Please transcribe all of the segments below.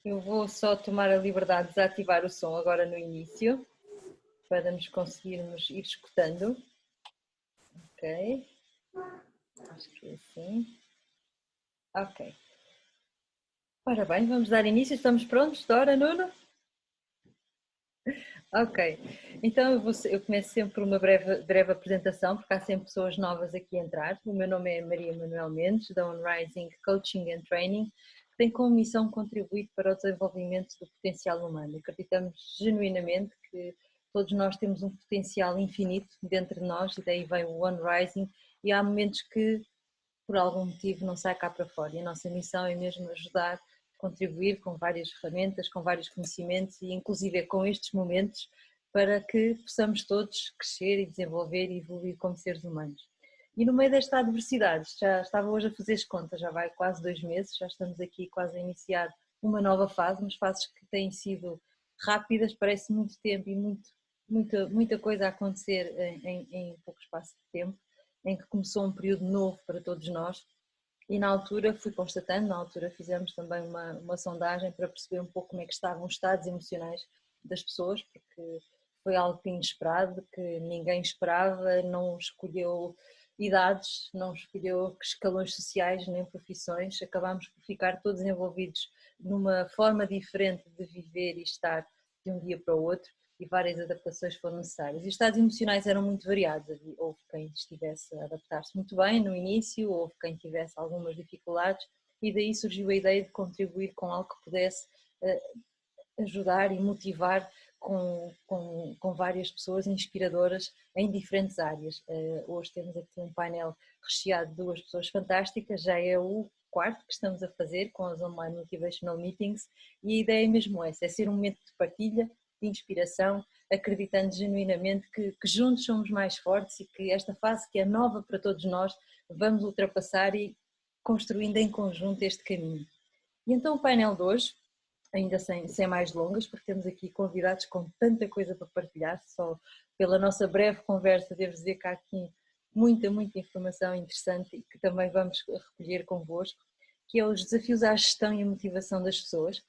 Eu vou só tomar a liberdade de desativar o som agora no início, para nos conseguirmos ir escutando. Ok. Acho que é assim. Ok. Ora bem, vamos dar início. Estamos prontos? Dora, Nuno? Ok. Então eu começo sempre por uma breve apresentação, porque há sempre pessoas novas aqui a entrar. O meu nome é Maria Manuel Mendes, da On Rising Coaching and Training, que tem como missão contribuir para o desenvolvimento do potencial humano. Acreditamos genuinamente que todos nós temos um potencial infinito dentro de nós, e daí vem o On Rising, e há momentos que por algum motivo não sai cá para fora, e a nossa missão é mesmo ajudar, contribuir com várias ferramentas, com vários conhecimentos e inclusive com estes momentos para que possamos todos crescer e desenvolver e evoluir como seres humanos. E no meio desta adversidade, já estava hoje a fazer as contas, já vai quase 2 meses, já estamos aqui quase a iniciar uma nova fase, umas fases que têm sido rápidas, parece muito tempo e muita coisa a acontecer em pouco espaço de tempo, em que começou um período novo para todos nós, e na altura fui constatando, na altura fizemos também uma sondagem para perceber um pouco como é que estavam os estados emocionais das pessoas, porque foi algo inesperado, que ninguém esperava, não escolheu idades, não escolheu escalões sociais nem profissões, acabámos por ficar todos envolvidos numa forma diferente de viver e estar de um dia para o outro, e várias adaptações foram necessárias. E os estados emocionais eram muito variados, houve quem estivesse a adaptar-se muito bem no início, houve quem tivesse algumas dificuldades, e daí surgiu a ideia de contribuir com algo que pudesse ajudar e motivar com várias pessoas inspiradoras em diferentes áreas. Hoje temos aqui um painel recheado de duas pessoas fantásticas, já é o quarto que estamos a fazer com as Online Motivational Meetings, e a ideia é mesmo essa, é ser um momento de partilha, de inspiração, acreditando genuinamente que juntos somos mais fortes e que esta fase que é nova para todos nós, vamos ultrapassar e construindo em conjunto este caminho. E então o painel de hoje, ainda sem mais longas, porque temos aqui convidados com tanta coisa para partilhar, só pela nossa breve conversa devo dizer que há aqui muita informação interessante e que também vamos recolher convosco, que é os desafios à gestão e à motivação das pessoas.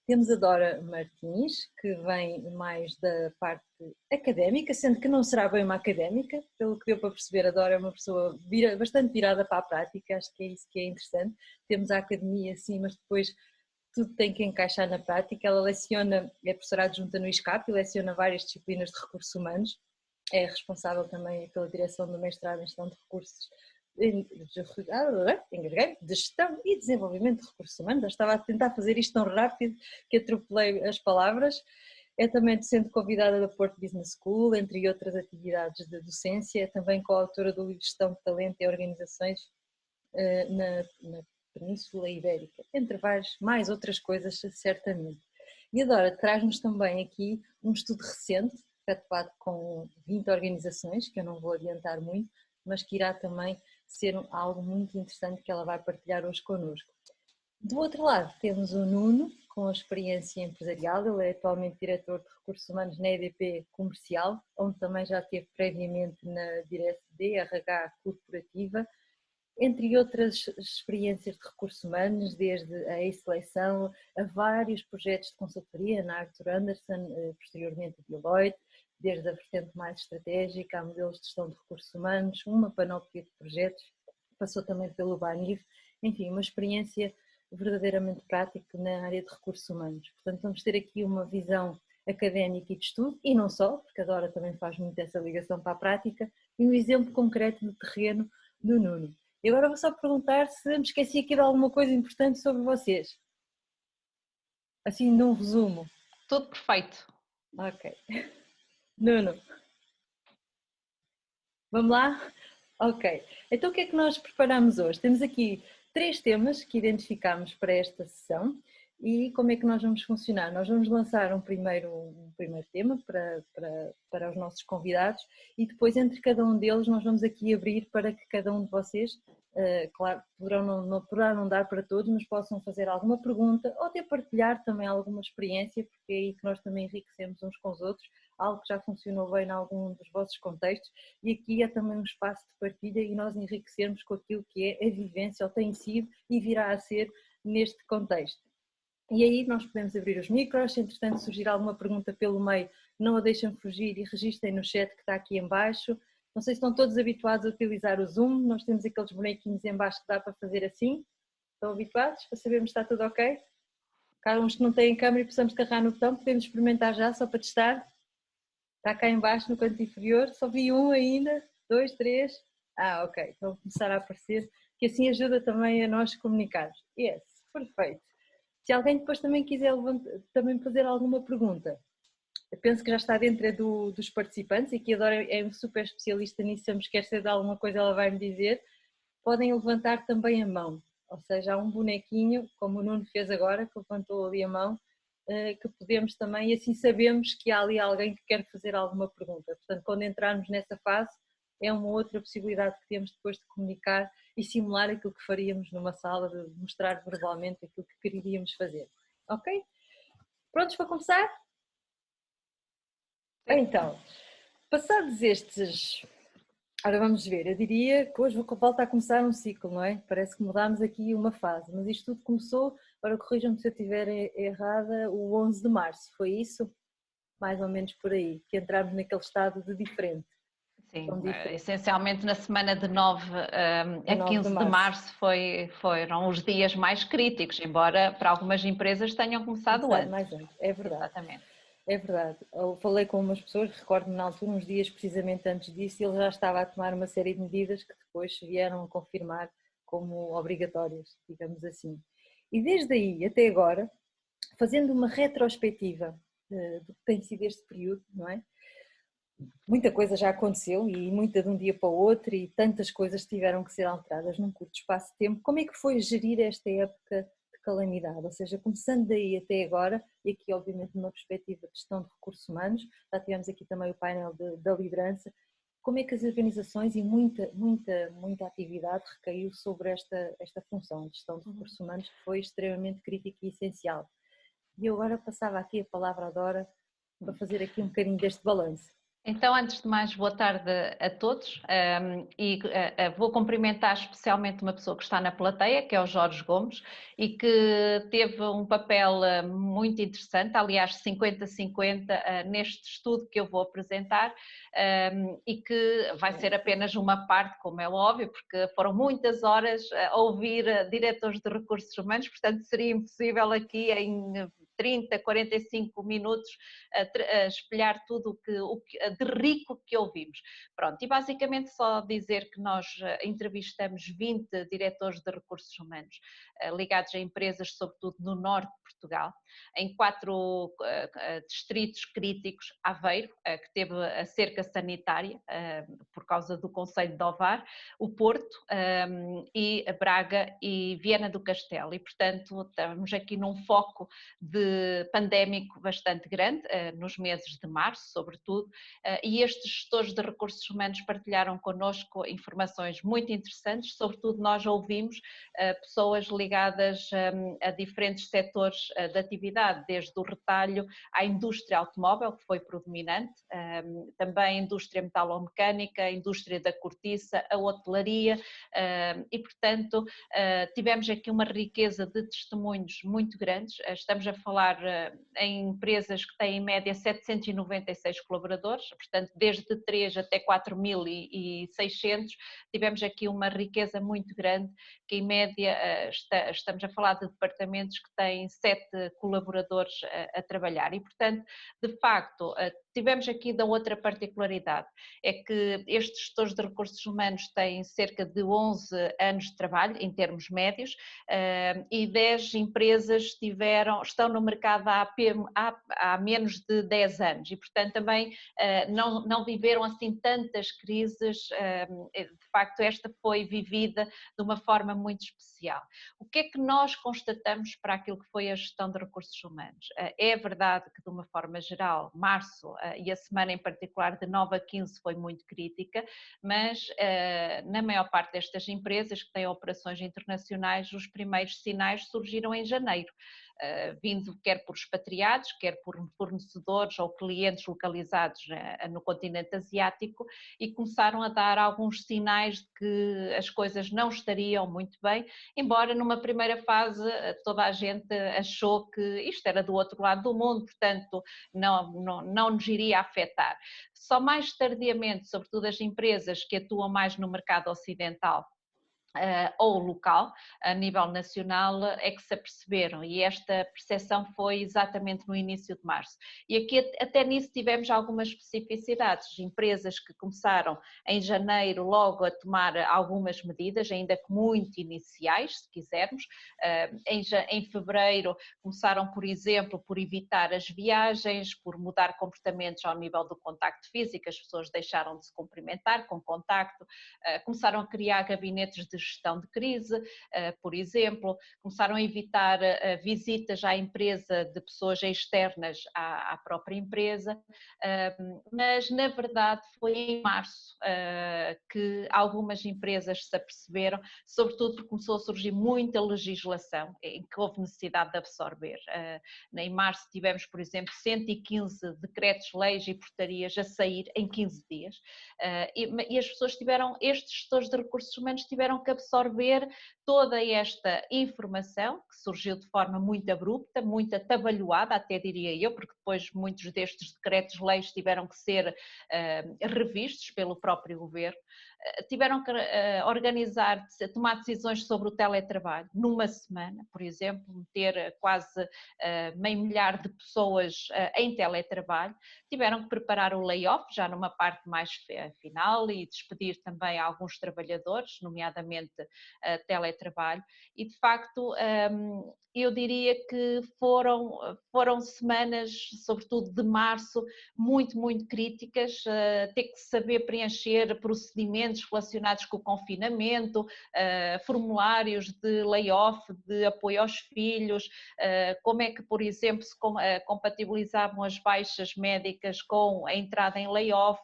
Temos a Dora Martins, que vem mais da parte académica, sendo que não será bem uma académica, pelo que deu para perceber, a Dora é uma pessoa bastante virada para a prática, acho que é isso que é interessante. Temos a academia sim, mas depois tudo tem que encaixar na prática. Ela leciona, é professora adjunta no ISCAP e leciona várias disciplinas de recursos humanos, é responsável também pela direção do mestrado em gestão de recursos, de gestão e desenvolvimento de recursos humanos. Eu estava a tentar fazer isto tão rápido que atropelei as palavras. É também docente convidada da Porto Business School, entre outras atividades de docência. É também coautora do livro Gestão de Talento e Organizações na Península Ibérica, entre várias mais outras coisas, certamente. E a Dora traz-nos também aqui um estudo recente, efetuado com 20 organizações, que eu não vou adiantar muito, mas que irá também ser algo muito interessante que ela vai partilhar hoje connosco. Do outro lado temos o Nuno, com a experiência empresarial. Ele é atualmente diretor de recursos humanos na EDP Comercial, onde também já esteve previamente na direção de RH corporativa, entre outras experiências de recursos humanos, desde a e-seleção a vários projetos de consultoria na Arthur Andersen, posteriormente a Deloitte, desde a vertente mais estratégica a modelos de gestão de recursos humanos, uma panóplia de projetos, passou também pelo Banif, enfim, uma experiência verdadeiramente prática na área de recursos humanos. Portanto, vamos ter aqui uma visão académica e de estudo, e não só, porque a Dora também faz muito essa ligação para a prática, e um exemplo concreto de terreno do Nuno. E agora vou só perguntar se me esqueci aqui de alguma coisa importante sobre vocês. Assim, num resumo. Tudo perfeito. Ok. Nuno. Vamos lá? Ok. Então o que é que nós preparamos hoje? Temos aqui 3 temas que identificamos para esta sessão. E como é que nós vamos funcionar? Nós vamos lançar um primeiro tema para os nossos convidados, e depois entre cada um deles nós vamos aqui abrir para que cada um de vocês, claro, poderá não dar para todos, mas possam fazer alguma pergunta ou até partilhar também alguma experiência, porque é aí que nós também enriquecemos uns com os outros, algo que já funcionou bem em algum dos vossos contextos, e aqui é também um espaço de partilha e nós enriquecermos com aquilo que é a vivência, ou tem sido e virá a ser neste contexto. E aí nós podemos abrir os micros, se entretanto surgir alguma pergunta pelo meio, não a deixem fugir e registrem no chat que está aqui em baixo. Não sei se estão todos habituados a utilizar o Zoom, nós temos aqueles bonequinhos em baixo que dá para fazer assim. Estão habituados? Para sabermos se está tudo ok? Há uns que não têm câmera e precisamos carregar no botão, podemos experimentar já só para testar. Está cá em baixo no canto inferior, só vi um ainda, 2, 3. Ok, estão a começar a aparecer, que assim ajuda também a nós comunicarmos. Yes, perfeito. Se alguém depois também quiser também fazer alguma pergunta, eu penso que já está dentro dos participantes e que a Dora é um super especialista nisso, se eu me esquecer de alguma coisa ela vai me dizer, podem levantar também a mão, ou seja, há um bonequinho, como o Nuno fez agora, que levantou ali a mão, que podemos também, e assim sabemos que há ali alguém que quer fazer alguma pergunta. Portanto, quando entrarmos nessa fase, é uma outra possibilidade que temos depois de comunicar e simular aquilo que faríamos numa sala, de mostrar verbalmente aquilo que queríamos fazer. Ok? Prontos para começar? Então, passados estes... Ora, vamos ver, eu diria que hoje volta a começar um ciclo, não é? Parece que mudámos aqui uma fase, mas isto tudo começou, agora corrijam-me se eu estiver errada, o 11 de março, foi isso? Mais ou menos por aí, que entramos naquele estado de diferente. Sim, essencialmente na semana de 9 a 15 de março foram os dias mais críticos, embora para algumas empresas tenham começado antes. Mais antes, é verdade. Exatamente. É verdade. Eu falei com umas pessoas, recordo-me na altura, uns dias precisamente antes disso, e ele já estava a tomar uma série de medidas que depois vieram a confirmar como obrigatórias, digamos assim. E desde aí até agora, fazendo uma retrospectiva do que tem sido este período, não é? Muita coisa já aconteceu e muita de um dia para o outro e tantas coisas tiveram que ser alteradas num curto espaço de tempo. Como é que foi gerir esta época de calamidade? Ou seja, começando daí até agora, e aqui obviamente numa perspectiva de gestão de recursos humanos, já tivemos aqui também o painel da liderança, como é que as organizações e muita atividade recaiu sobre esta função de gestão de recursos humanos que foi extremamente crítica e essencial. E eu agora passava aqui a palavra à Dora para fazer aqui um bocadinho deste balanço. Então, antes de mais, boa tarde a todos e vou cumprimentar especialmente uma pessoa que está na plateia, que é o Jorge Gomes, e que teve um papel muito interessante, aliás 50-50 neste estudo que eu vou apresentar e que vai ser apenas uma parte, como é óbvio, porque foram muitas horas a ouvir diretores de recursos humanos, portanto seria impossível aqui em 30, 45 minutos a espelhar tudo o que de rico que ouvimos. Pronto, e basicamente só dizer que nós entrevistamos 20 diretores de recursos humanos ligados a empresas, sobretudo no norte de Portugal, em 4 distritos críticos: Aveiro, que teve a cerca sanitária por causa do Conselho de Ovar, o Porto e Braga e Viana do Castelo, e portanto estamos aqui num foco de pandémico bastante grande, nos meses de março, sobretudo, e estes gestores de recursos humanos partilharam connosco informações muito interessantes, sobretudo nós ouvimos pessoas ligadas a diferentes setores de atividade, desde o retalho à indústria automóvel, que foi predominante, também a indústria metalomecânica, a indústria da cortiça, a hotelaria, e portanto tivemos aqui uma riqueza de testemunhos muito grandes. Estamos a falar em empresas que têm em média 796 colaboradores, portanto desde 3 até 4.600, tivemos aqui uma riqueza muito grande, que em média estamos a falar de departamentos que têm 7 colaboradores a trabalhar, e portanto de facto tivemos aqui da outra particularidade, é que estes gestores de recursos humanos têm cerca de 11 anos de trabalho em termos médios e 10 empresas estão no mercado há menos de 10 anos e portanto também não viveram assim tantas crises, de facto esta foi vivida de uma forma muito especial. O que é que nós constatamos para aquilo que foi a gestão de recursos humanos? É verdade que de uma forma geral, março e a semana em particular de 9 a 15 foi muito crítica, mas na maior parte destas empresas que têm operações internacionais, os primeiros sinais surgiram em janeiro. vindo quer por expatriados, quer por fornecedores ou clientes localizados no continente asiático, e começaram a dar alguns sinais de que as coisas não estariam muito bem, embora numa primeira fase toda a gente achou que isto era do outro lado do mundo, portanto não nos iria afetar. Só mais tardiamente, sobretudo as empresas que atuam mais no mercado ocidental, ou local, a nível nacional, é que se aperceberam, e esta percepção foi exatamente no início de março. E aqui até nisso tivemos algumas especificidades, empresas que começaram em janeiro logo a tomar algumas medidas, ainda que muito iniciais, se quisermos. Em fevereiro começaram, por exemplo, por evitar as viagens, por mudar comportamentos ao nível do contacto físico, as pessoas deixaram de se cumprimentar com contacto, começaram a criar gabinetes de gestão de crise, por exemplo, começaram a evitar visitas à empresa de pessoas externas à própria empresa, mas na verdade foi em março que algumas empresas se aperceberam, sobretudo porque começou a surgir muita legislação em que houve necessidade de absorver. Em março tivemos, por exemplo, 115 decretos-leis e portarias a sair em 15 dias, e as pessoas estes gestores de recursos humanos tiveram que absorver toda esta informação que surgiu de forma muito abrupta, muito atabalhoada, até diria eu, porque depois muitos destes decretos-leis tiveram que ser revistos pelo próprio governo, tiveram que organizar, tomar decisões sobre o teletrabalho numa semana, por exemplo, meter quase meio milhar de pessoas em teletrabalho, tiveram que preparar o layoff já numa parte mais final e despedir também alguns trabalhadores, nomeadamente teletrabalho, e de facto eu diria que foram semanas, sobretudo de março, muito, muito críticas, ter que saber preencher procedimentos relacionados com o confinamento, formulários de layoff, de apoio aos filhos, como é que, por exemplo, se compatibilizavam as baixas médicas com a entrada em layoff,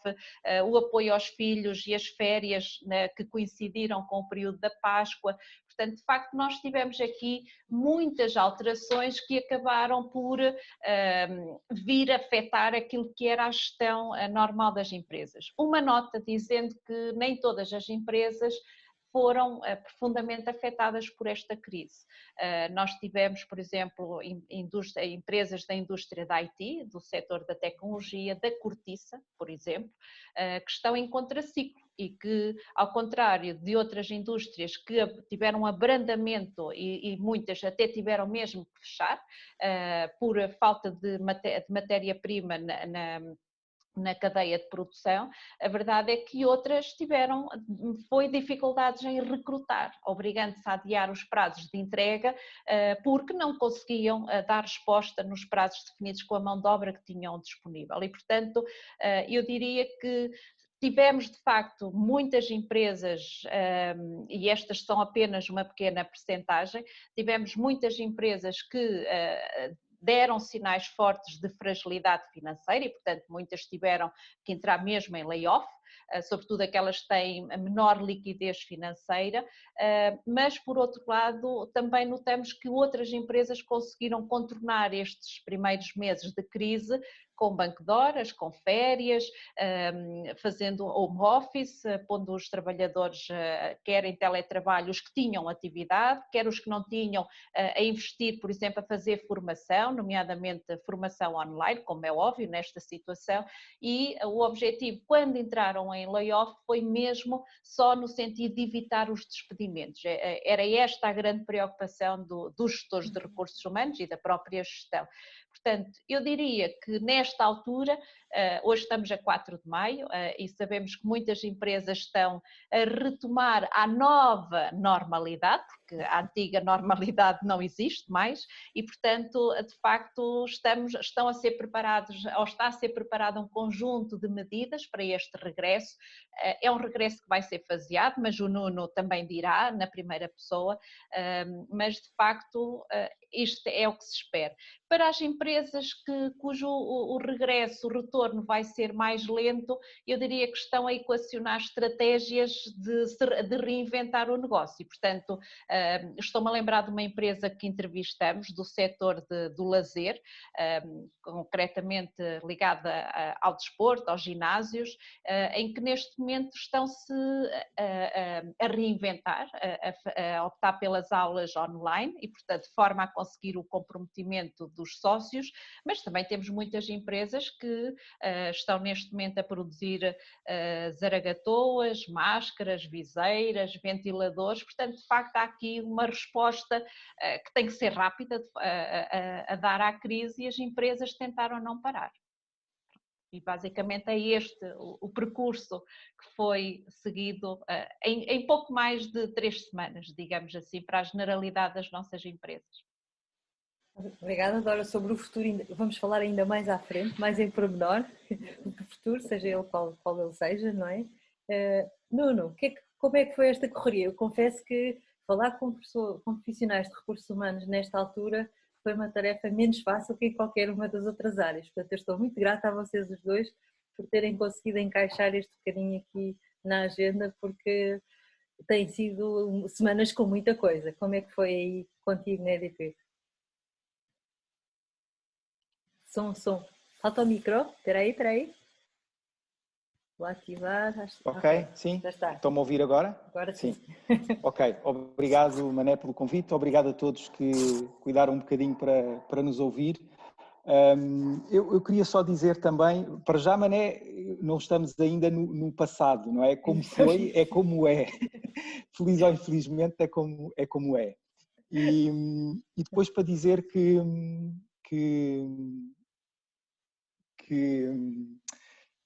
o apoio aos filhos e as férias, né, que coincidiram com o período da Páscoa. Portanto, de facto, nós tivemos aqui muitas alterações que acabaram por vir afetar aquilo que era a gestão normal das empresas. Uma nota dizendo que nem todas as empresas foram profundamente afetadas por esta crise. Nós tivemos, por exemplo, empresas da indústria da IT, do setor da tecnologia, da cortiça, por exemplo, que estão em contraciclo e que, ao contrário de outras indústrias que tiveram um abrandamento e muitas até tiveram mesmo que fechar por falta de matéria-prima na cadeia de produção, a verdade é que outras foi dificuldades em recrutar, obrigando-se a adiar os prazos de entrega porque não conseguiam dar resposta nos prazos definidos com a mão de obra que tinham disponível. E, portanto, eu diria que tivemos, de facto, muitas empresas, e estas são apenas uma pequena percentagem, tivemos muitas empresas que deram sinais fortes de fragilidade financeira e, portanto, muitas tiveram que entrar mesmo em layoff, sobretudo aquelas que têm a menor liquidez financeira, mas, por outro lado, também notamos que outras empresas conseguiram contornar estes primeiros meses de crise com banco de horas, com férias, fazendo home office, pondo os trabalhadores, quer em teletrabalho, os que tinham atividade, quer os que não tinham, a investir, por exemplo, a fazer formação, nomeadamente formação online, como é óbvio nesta situação, e o objetivo, quando entraram em layoff, foi mesmo só no sentido de evitar os despedimentos. Era esta a grande preocupação dos gestores de recursos humanos e da própria gestão. Portanto, eu diria que nesta altura, hoje estamos a 4 de maio e sabemos que muitas empresas estão a retomar a nova normalidade, porque a antiga normalidade não existe mais e, portanto, de facto estão a ser preparados, ou está a ser preparado um conjunto de medidas para este regresso. É um regresso que vai ser faseado, mas o Nuno também dirá na primeira pessoa, mas de facto isto é o que se espera. Para as empresas empresas cujo o regresso, o retorno vai ser mais lento, eu diria que estão a equacionar estratégias de reinventar o negócio. E, portanto, estou-me a lembrar de uma empresa que entrevistamos do setor do lazer, concretamente ligada ao desporto, aos ginásios, em que neste momento estão-se a reinventar, a optar pelas aulas online e, portanto, de forma a conseguir o comprometimento dos sócios, mas também temos muitas empresas que estão neste momento a produzir zaragatoas, máscaras, viseiras, ventiladores, portanto, de facto, há aqui uma resposta que tem que ser rápida a dar à crise e as empresas tentaram não parar. E basicamente é este o percurso que foi seguido em pouco mais de 3 semanas, digamos assim, para a generalidade das nossas empresas. Obrigada, Dora. Sobre o futuro vamos falar ainda mais à frente, mais em pormenor, do futuro, seja ele qual ele seja, não é? Nuno, como é que foi esta correria? Eu confesso que falar com profissionais de recursos humanos nesta altura foi uma tarefa menos fácil que em qualquer uma das outras áreas. Portanto, eu estou muito grata a vocês os dois por terem conseguido encaixar este bocadinho aqui na agenda, porque têm sido semanas com muita coisa. Como é que foi aí contigo na EDP? Som. Falta o micro. Espera aí. Vou ativar. Ok, sim. Já está. Estão-me a ouvir agora? Agora sim. Ok, obrigado, Mané, pelo convite. Obrigado a todos que cuidaram um bocadinho para nos ouvir. Eu queria só dizer também, para já, Mané, não estamos ainda no passado, não é? Como foi, é como é. Feliz ou infelizmente, é como é. E depois para dizer que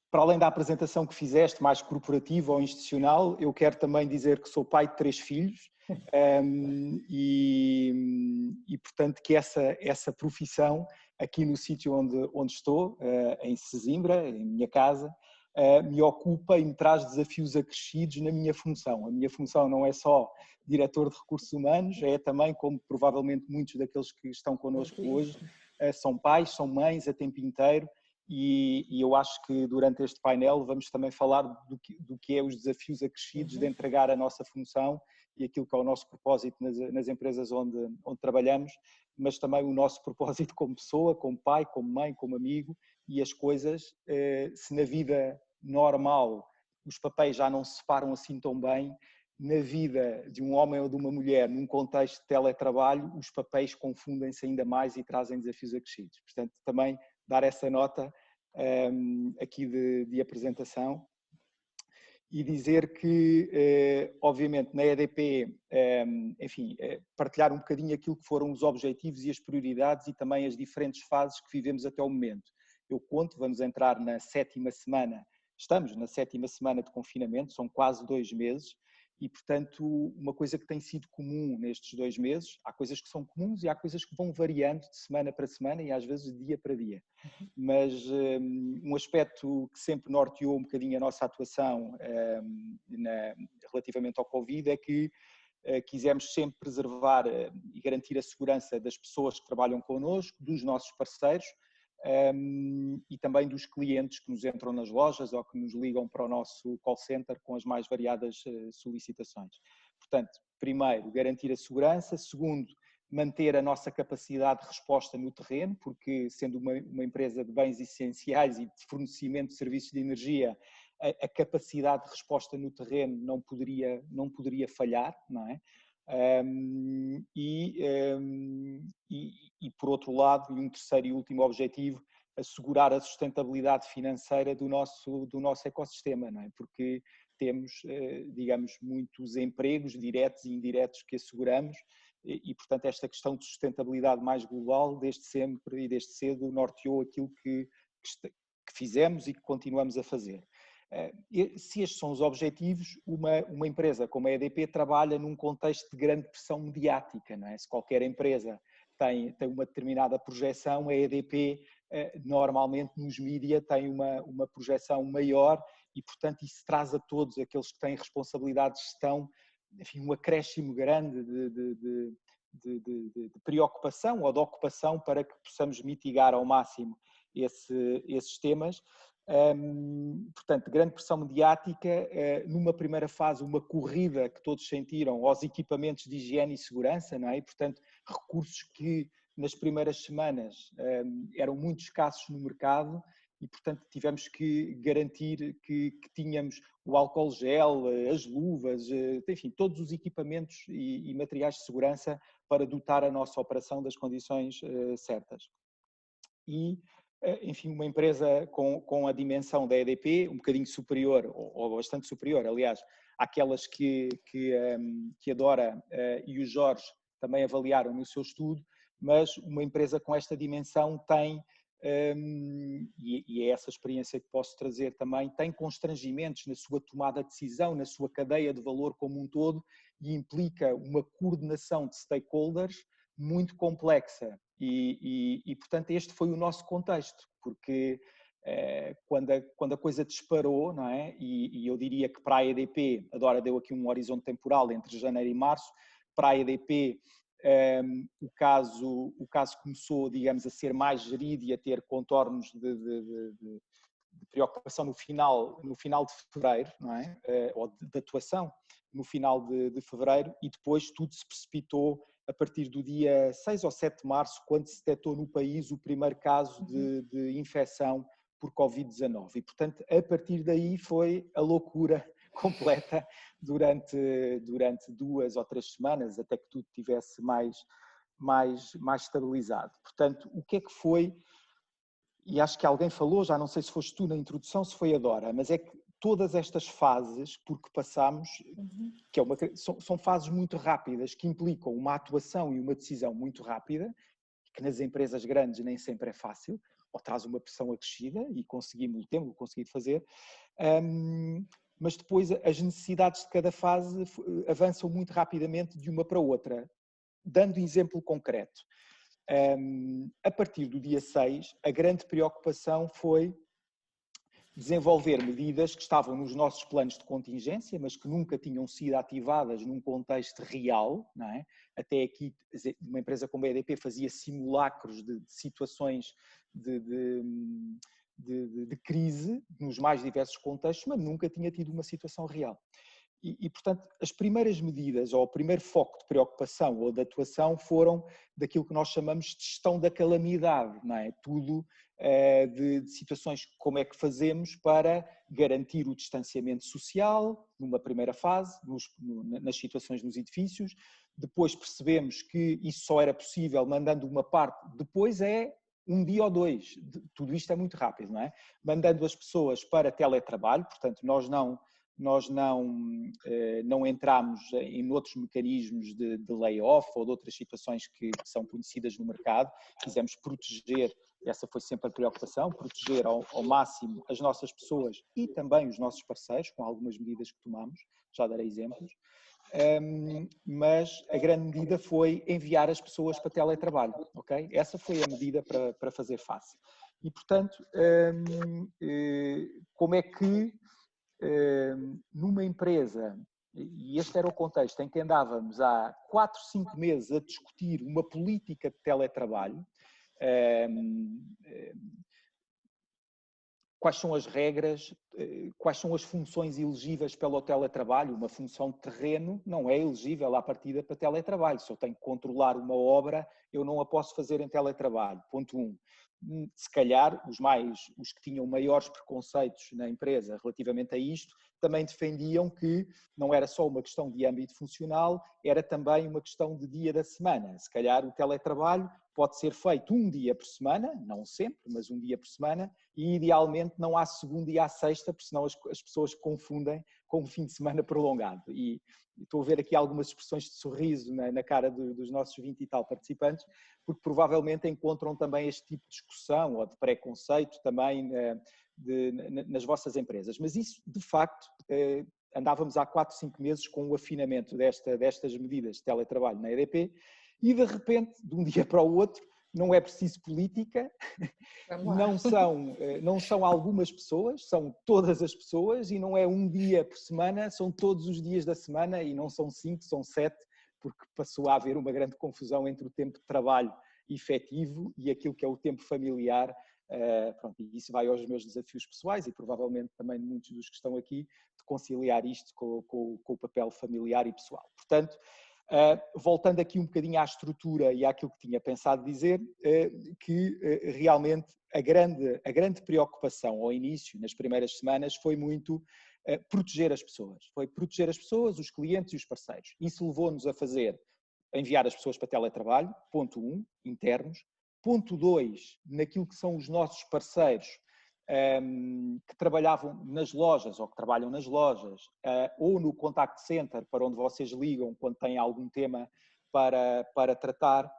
para além da apresentação que fizeste, mais corporativa ou institucional, eu quero também dizer que sou pai de 3 filhos e portanto, que essa profissão, aqui no sítio onde estou, em Sesimbra, em minha casa, me ocupa e me traz desafios acrescidos na minha função. A minha função não é só diretor de recursos humanos, é também, como provavelmente muitos daqueles que estão connosco hoje, são pais, são mães a tempo inteiro. E eu acho que durante este painel vamos também falar do que é os desafios acrescidos de entregar a nossa função e aquilo que é o nosso propósito nas empresas onde trabalhamos, mas também o nosso propósito como pessoa, como pai, como mãe, como amigo, e as coisas, se na vida normal os papéis já não se separam assim tão bem, na vida de um homem ou de uma mulher, num contexto de teletrabalho, os papéis confundem-se ainda mais e trazem desafios acrescidos. Portanto, também dar essa nota aqui de apresentação e dizer que, obviamente, na EDP, enfim, partilhar um bocadinho aquilo que foram os objetivos e as prioridades e também as diferentes fases que vivemos até o momento. Eu conto, vamos entrar na 7ª semana, estamos na 7ª semana de confinamento, são quase 2 meses, e, portanto, uma coisa que tem sido comum nestes 2 meses, há coisas que são comuns e há coisas que vão variando de semana para semana e às vezes de dia para dia. Mas um aspecto que sempre norteou um bocadinho a nossa atuação relativamente ao Covid é que quisemos sempre preservar e garantir a segurança das pessoas que trabalham connosco, dos nossos parceiros, e também dos clientes que nos entram nas lojas ou que nos ligam para o nosso call center com as mais variadas solicitações. Portanto, primeiro, garantir a segurança. Segundo, manter a nossa capacidade de resposta no terreno, porque sendo uma empresa de bens essenciais e de fornecimento de serviços de energia, a capacidade de resposta no terreno não poderia falhar, não é? E por outro lado, e um terceiro e último objetivo, assegurar a sustentabilidade financeira do nosso ecossistema, não é? Porque temos, digamos, muitos empregos diretos e indiretos que asseguramos e, portanto, esta questão de sustentabilidade mais global, desde sempre e desde cedo, norteou aquilo que fizemos e que continuamos a fazer. Se estes são os objetivos, uma empresa como a EDP trabalha num contexto de grande pressão mediática, não é? Se qualquer empresa tem uma determinada projeção, a EDP normalmente nos mídia tem uma projeção maior e, portanto, isso traz a todos aqueles que têm responsabilidade de gestão, enfim, um acréscimo grande de preocupação ou de ocupação para que possamos mitigar ao máximo esses temas. Portanto, grande pressão mediática, numa primeira fase uma corrida que todos sentiram aos equipamentos de higiene e segurança, não é? E, portanto, recursos que nas primeiras semanas eram muito escassos no mercado e, portanto, tivemos que garantir que tínhamos o álcool gel, as luvas, enfim, todos os equipamentos e materiais de segurança para dotar a nossa operação das condições certas. E, enfim, uma empresa com a dimensão da EDP, um bocadinho superior, ou bastante superior, aliás, àquelas que a Dora e o Jorge também avaliaram no seu estudo, mas uma empresa com esta dimensão tem, e é essa experiência que posso trazer também, tem constrangimentos na sua tomada de decisão, na sua cadeia de valor como um todo, e implica uma coordenação de stakeholders muito complexa. E, portanto, este foi o nosso contexto, porque quando a coisa disparou, não é? E eu diria que para a EDP, a Dora deu aqui um horizonte temporal entre janeiro e março, para a EDP o caso começou, digamos, a ser mais gerido e a ter contornos de preocupação no final de fevereiro, não é? Ou de atuação no final de fevereiro, e depois tudo se precipitou a partir do dia 6 ou 7 de março, quando se detectou no país o primeiro caso de infecção por Covid-19. E, portanto, a partir daí foi a loucura completa durante 2 ou 3 semanas, até que tudo tivesse mais estabilizado. Portanto, o que é que foi, e acho que alguém falou, já não sei se foste tu na introdução, se foi a Dora, mas é que todas estas fases por que passamos, que são fases muito rápidas, que implicam uma atuação e uma decisão muito rápida, que nas empresas grandes nem sempre é fácil, ou traz uma pressão acrescida, e temos conseguido fazer, mas depois as necessidades de cada fase avançam muito rapidamente de uma para outra. Dando exemplo concreto, a partir do dia 6, a grande preocupação foi desenvolver medidas que estavam nos nossos planos de contingência, mas que nunca tinham sido ativadas num contexto real, não é? Até aqui, uma empresa como a EDP fazia simulacros de situações de crise nos mais diversos contextos, mas nunca tinha tido uma situação real. E, portanto, as primeiras medidas, ou o primeiro foco de preocupação ou de atuação foram daquilo que nós chamamos de gestão da calamidade, não é? Tudo de situações, como é que fazemos para garantir o distanciamento social, numa primeira fase, nas situações nos edifícios. Depois percebemos que isso só era possível mandando uma parte, depois um dia ou 2, tudo isto é muito rápido, não é? Mandando as pessoas para teletrabalho, portanto nós não entramos em outros mecanismos de layoff ou de outras situações que são conhecidas no mercado. Quisemos proteger, essa foi sempre a preocupação, proteger ao máximo as nossas pessoas e também os nossos parceiros, com algumas medidas que tomamos, já darei exemplos. Mas a grande medida foi enviar as pessoas para teletrabalho, ok? Essa foi a medida para fazer face. E, portanto, como é que numa empresa, e este era o contexto em que andávamos há 4, 5 meses a discutir uma política de teletrabalho, quais são as regras, quais são as funções elegíveis pelo teletrabalho. Uma função de terreno não é elegível à partida para teletrabalho. Se eu tenho que controlar uma obra, eu não a posso fazer em teletrabalho. Ponto 1. Se calhar os que tinham maiores preconceitos na empresa relativamente a isto, também defendiam que não era só uma questão de âmbito funcional, era também uma questão de dia da semana. Se calhar o teletrabalho pode ser feito um dia por semana, não sempre, mas um dia por semana, e idealmente não há segunda e há sexta, porque senão as pessoas confundem com um fim de semana prolongado. E estou a ver aqui algumas expressões de sorriso na cara dos nossos 20 e tal participantes, porque provavelmente encontram também este tipo de discussão ou de preconceito também nas vossas empresas. Mas isso, de facto, andávamos há 4, 5 meses com o afinamento destas medidas de teletrabalho na EDP e, de repente, de um dia para o outro, não é preciso política, não são algumas pessoas, são todas as pessoas, e não é um dia por semana, são todos os dias da semana, e não são 5, são 7, porque passou a haver uma grande confusão entre o tempo de trabalho efetivo e aquilo que é o tempo familiar. Pronto, e isso vai aos meus desafios pessoais e provavelmente também de muitos dos que estão aqui, de conciliar isto com o papel familiar e pessoal. Portanto, voltando aqui um bocadinho à estrutura e àquilo que tinha pensado dizer, que realmente a grande preocupação ao início, nas primeiras semanas, foi muito proteger as pessoas. Foi proteger as pessoas, os clientes e os parceiros. Isso levou-nos a enviar as pessoas para teletrabalho, ponto 1, internos. Ponto 2, naquilo que são os nossos parceiros que trabalhavam nas lojas ou que trabalham nas lojas ou no contact center para onde vocês ligam quando têm algum tema para tratar.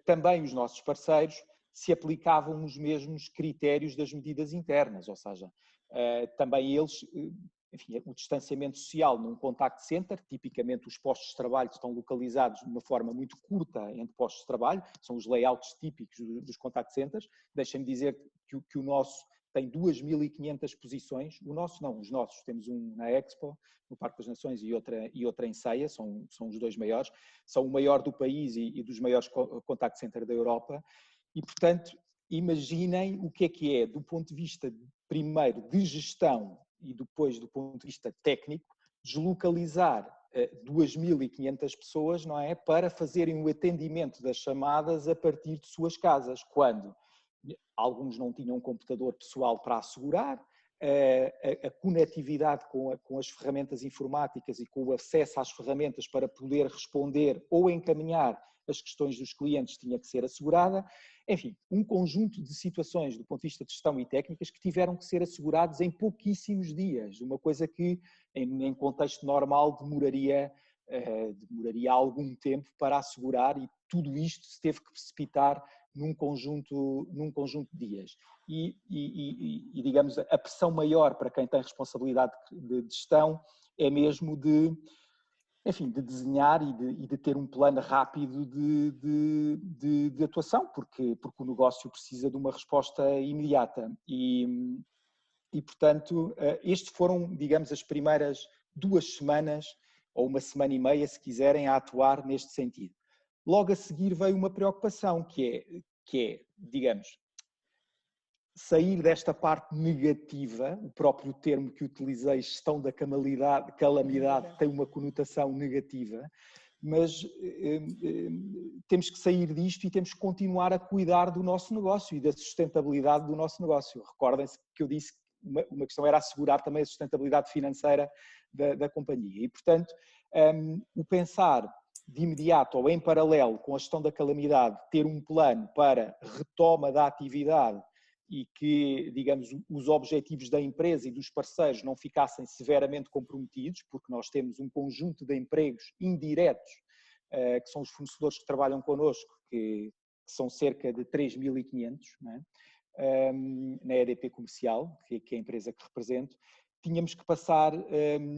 Também os nossos parceiros se aplicavam os mesmos critérios das medidas internas, ou seja, também eles, enfim, o distanciamento social num contact center, tipicamente os postos de trabalho estão localizados de uma forma muito curta entre postos de trabalho, são os layouts típicos dos contact centers. Deixem-me dizer que o nosso tem 2.500 posições, o nosso não, os nossos, temos um na Expo, no Parque das Nações e outra em Ceia, são os dois maiores, são o maior do país e dos maiores contact center da Europa, e portanto imaginem o que é do ponto de vista primeiro de gestão e depois do ponto de vista técnico, deslocalizar 2.500 pessoas, não é, para fazerem o atendimento das chamadas a partir de suas casas, quando alguns não tinham um computador pessoal para assegurar, a conectividade com as ferramentas informáticas e com o acesso às ferramentas para poder responder ou encaminhar as questões dos clientes tinha que ser assegurada. Enfim, um conjunto de situações do ponto de vista de gestão e técnicas que tiveram que ser assegurados em pouquíssimos dias, uma coisa que em contexto normal demoraria algum tempo para assegurar, e tudo isto se teve que precipitar num conjunto de dias. E digamos, a pressão maior para quem tem responsabilidade de gestão é mesmo de desenhar e de ter um plano rápido de atuação, porque o negócio precisa de uma resposta imediata. E portanto, estes foram, digamos, as primeiras 2 semanas, ou uma semana e meia, se quiserem, a atuar neste sentido. Logo a seguir veio uma preocupação, que é, digamos, sair desta parte negativa. O próprio termo que utilizei, gestão da calamidade, tem uma conotação negativa, mas temos que sair disto e temos que continuar a cuidar do nosso negócio e da sustentabilidade do nosso negócio. Recordem-se que eu disse que uma questão era assegurar também a sustentabilidade financeira da companhia. E, portanto, o pensar de imediato ou em paralelo com a gestão da calamidade, ter um plano para retoma da atividade e que, digamos, os objetivos da empresa e dos parceiros não ficassem severamente comprometidos, porque nós temos um conjunto de empregos indiretos, que são os fornecedores que trabalham connosco, que são cerca de 3.500, não é? Na EDP Comercial, que é a empresa que represento. Tínhamos que passar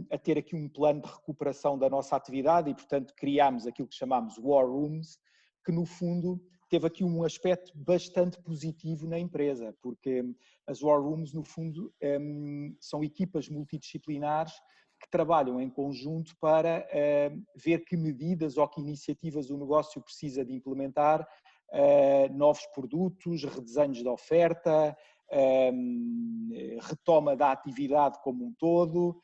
a ter aqui um plano de recuperação da nossa atividade e, portanto, criámos aquilo que chamamos War Rooms, que no fundo teve aqui um aspecto bastante positivo na empresa, porque as War Rooms, no fundo, são equipas multidisciplinares que trabalham em conjunto para ver que medidas ou que iniciativas o negócio precisa de implementar, novos produtos, redesenhos de oferta, retoma da atividade como um todo.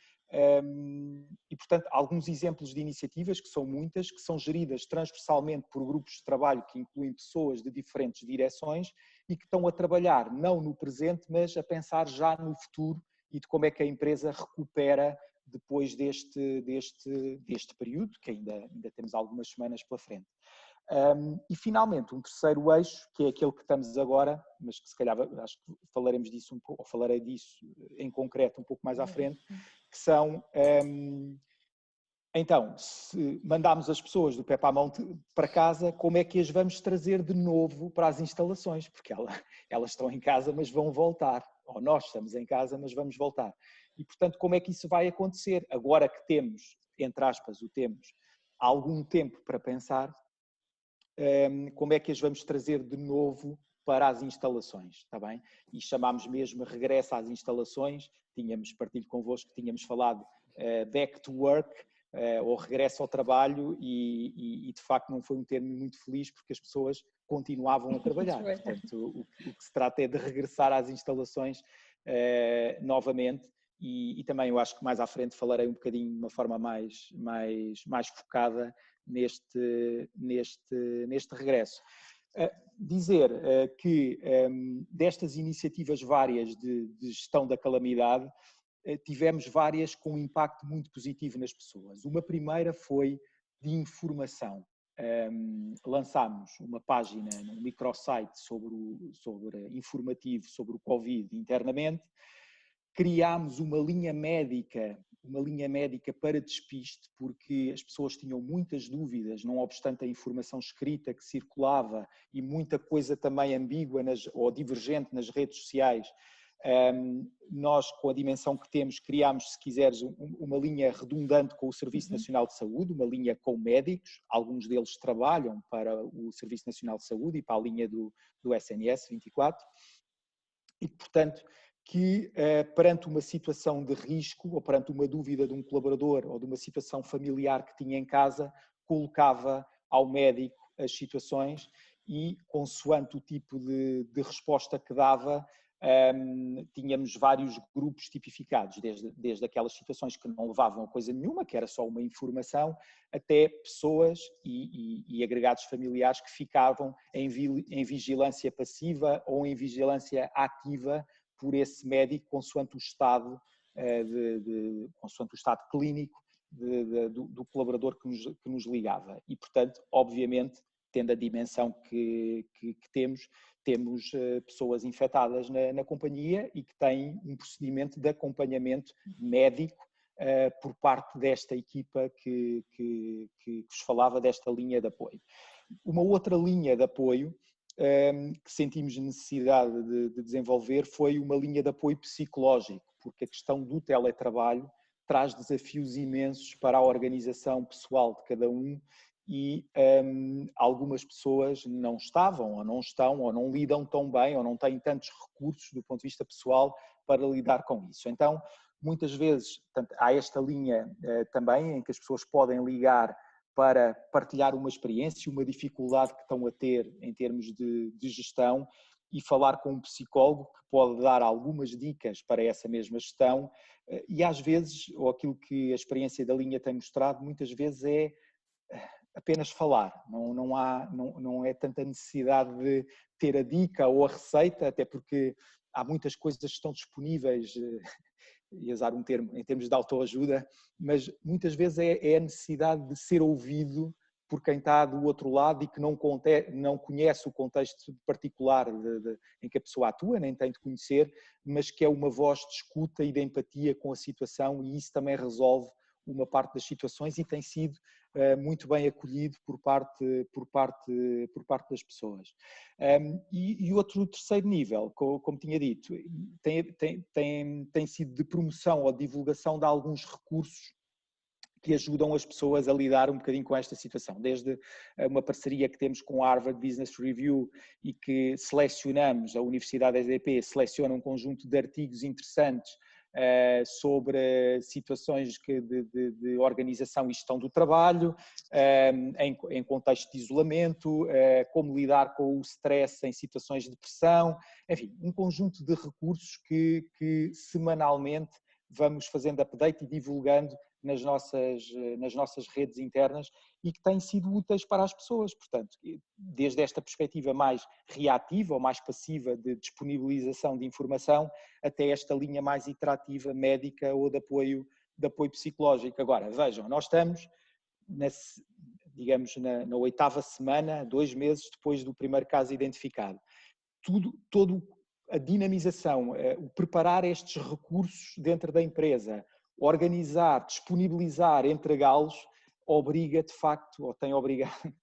E, portanto, alguns exemplos de iniciativas, que são muitas, que são geridas transversalmente por grupos de trabalho que incluem pessoas de diferentes direções e que estão a trabalhar não no presente, mas a pensar já no futuro e de como é que a empresa recupera depois deste período, que ainda temos algumas semanas pela frente. E finalmente um terceiro eixo, que é aquele que estamos agora, mas que se calhar acho que falaremos disso um pouco, ou falarei disso em concreto um pouco mais à frente, que são, então, se mandarmos as pessoas do pé para a mão para casa, como é que as vamos trazer de novo para as instalações? Porque elas estão em casa, mas vão voltar, ou nós estamos em casa, mas vamos voltar. E, portanto, como é que isso vai acontecer? Agora que temos, entre aspas, algum tempo para pensar, como é que as vamos trazer de novo para as instalações, está bem? E chamámos mesmo regresso às instalações, partilho convosco que tínhamos falado back to work, ou regresso ao trabalho e de facto não foi um termo muito feliz porque as pessoas continuavam a trabalhar. Portanto, o que se trata é de regressar às instalações novamente e também eu acho que mais à frente falarei um bocadinho de uma forma mais focada neste regresso. Dizer que destas iniciativas várias de gestão da calamidade, tivemos várias com um impacto muito positivo nas pessoas. Uma primeira foi de informação. Lançámos uma página, um microsite sobre informativo sobre o Covid internamente, criámos uma linha médica para despiste, porque as pessoas tinham muitas dúvidas, não obstante a informação escrita que circulava e muita coisa também ambígua ou divergente nas redes sociais. Nós, com a dimensão que temos, criámos, se quiseres, uma linha redundante com o Serviço Nacional de Saúde, uma linha com médicos, alguns deles trabalham para o Serviço Nacional de Saúde e para a linha do SNS 24, e, portanto, que perante uma situação de risco ou perante uma dúvida de um colaborador ou de uma situação familiar que tinha em casa, colocava ao médico as situações e, consoante o tipo de resposta que dava, tínhamos vários grupos tipificados, desde aquelas situações que não levavam a coisa nenhuma, que era só uma informação, até pessoas e agregados familiares que ficavam em vigilância passiva ou em vigilância ativa por esse médico, consoante o estado, consoante o estado clínico do colaborador que nos ligava. E, portanto, obviamente, tendo a dimensão que temos pessoas infectadas na companhia e que têm um procedimento de acompanhamento médico por parte desta equipa que vos falava, desta linha de apoio. Uma outra linha de apoio que sentimos necessidade de desenvolver foi uma linha de apoio psicológico, porque a questão do teletrabalho traz desafios imensos para a organização pessoal de cada um e algumas pessoas não estavam ou não estão ou não lidam tão bem ou não têm tantos recursos do ponto de vista pessoal para lidar com isso. Então, muitas vezes há esta linha também em que as pessoas podem ligar para partilhar uma experiência, uma dificuldade que estão a ter em termos de gestão e falar com um psicólogo que pode dar algumas dicas para essa mesma gestão e às vezes, ou aquilo que a experiência da linha tem mostrado, muitas vezes é apenas falar, não é tanta necessidade de ter a dica ou a receita, até porque há muitas coisas que estão disponíveis, ia usar um termo em termos de autoajuda, mas muitas vezes é a necessidade de ser ouvido por quem está do outro lado e que não conhece o contexto particular em que a pessoa atua, nem tem de conhecer, mas que é uma voz de escuta e de empatia com a situação, e isso também resolve uma parte das situações e tem sido muito bem acolhido por parte das pessoas. E outro terceiro nível, como tinha dito, tem sido de promoção ou divulgação de alguns recursos que ajudam as pessoas a lidar um bocadinho com esta situação, desde uma parceria que temos com a Harvard Business Review e que selecionamos, a Universidade EDP seleciona um conjunto de artigos interessantes sobre situações de organização e gestão do trabalho, em contexto de isolamento, como lidar com o stress em situações de pressão, enfim, um conjunto de recursos que semanalmente vamos fazendo update e divulgando nas nossas redes internas e que têm sido úteis para as pessoas. Portanto, desde esta perspectiva mais reativa ou mais passiva de disponibilização de informação até esta linha mais iterativa, médica ou de apoio psicológico. Agora, vejam, nós estamos, digamos, na 8ª semana, 2 meses depois do primeiro caso identificado. Todo a dinamização, o preparar estes recursos dentro da empresa, organizar, disponibilizar, entregá-los, obriga de facto, ou tem obrigado,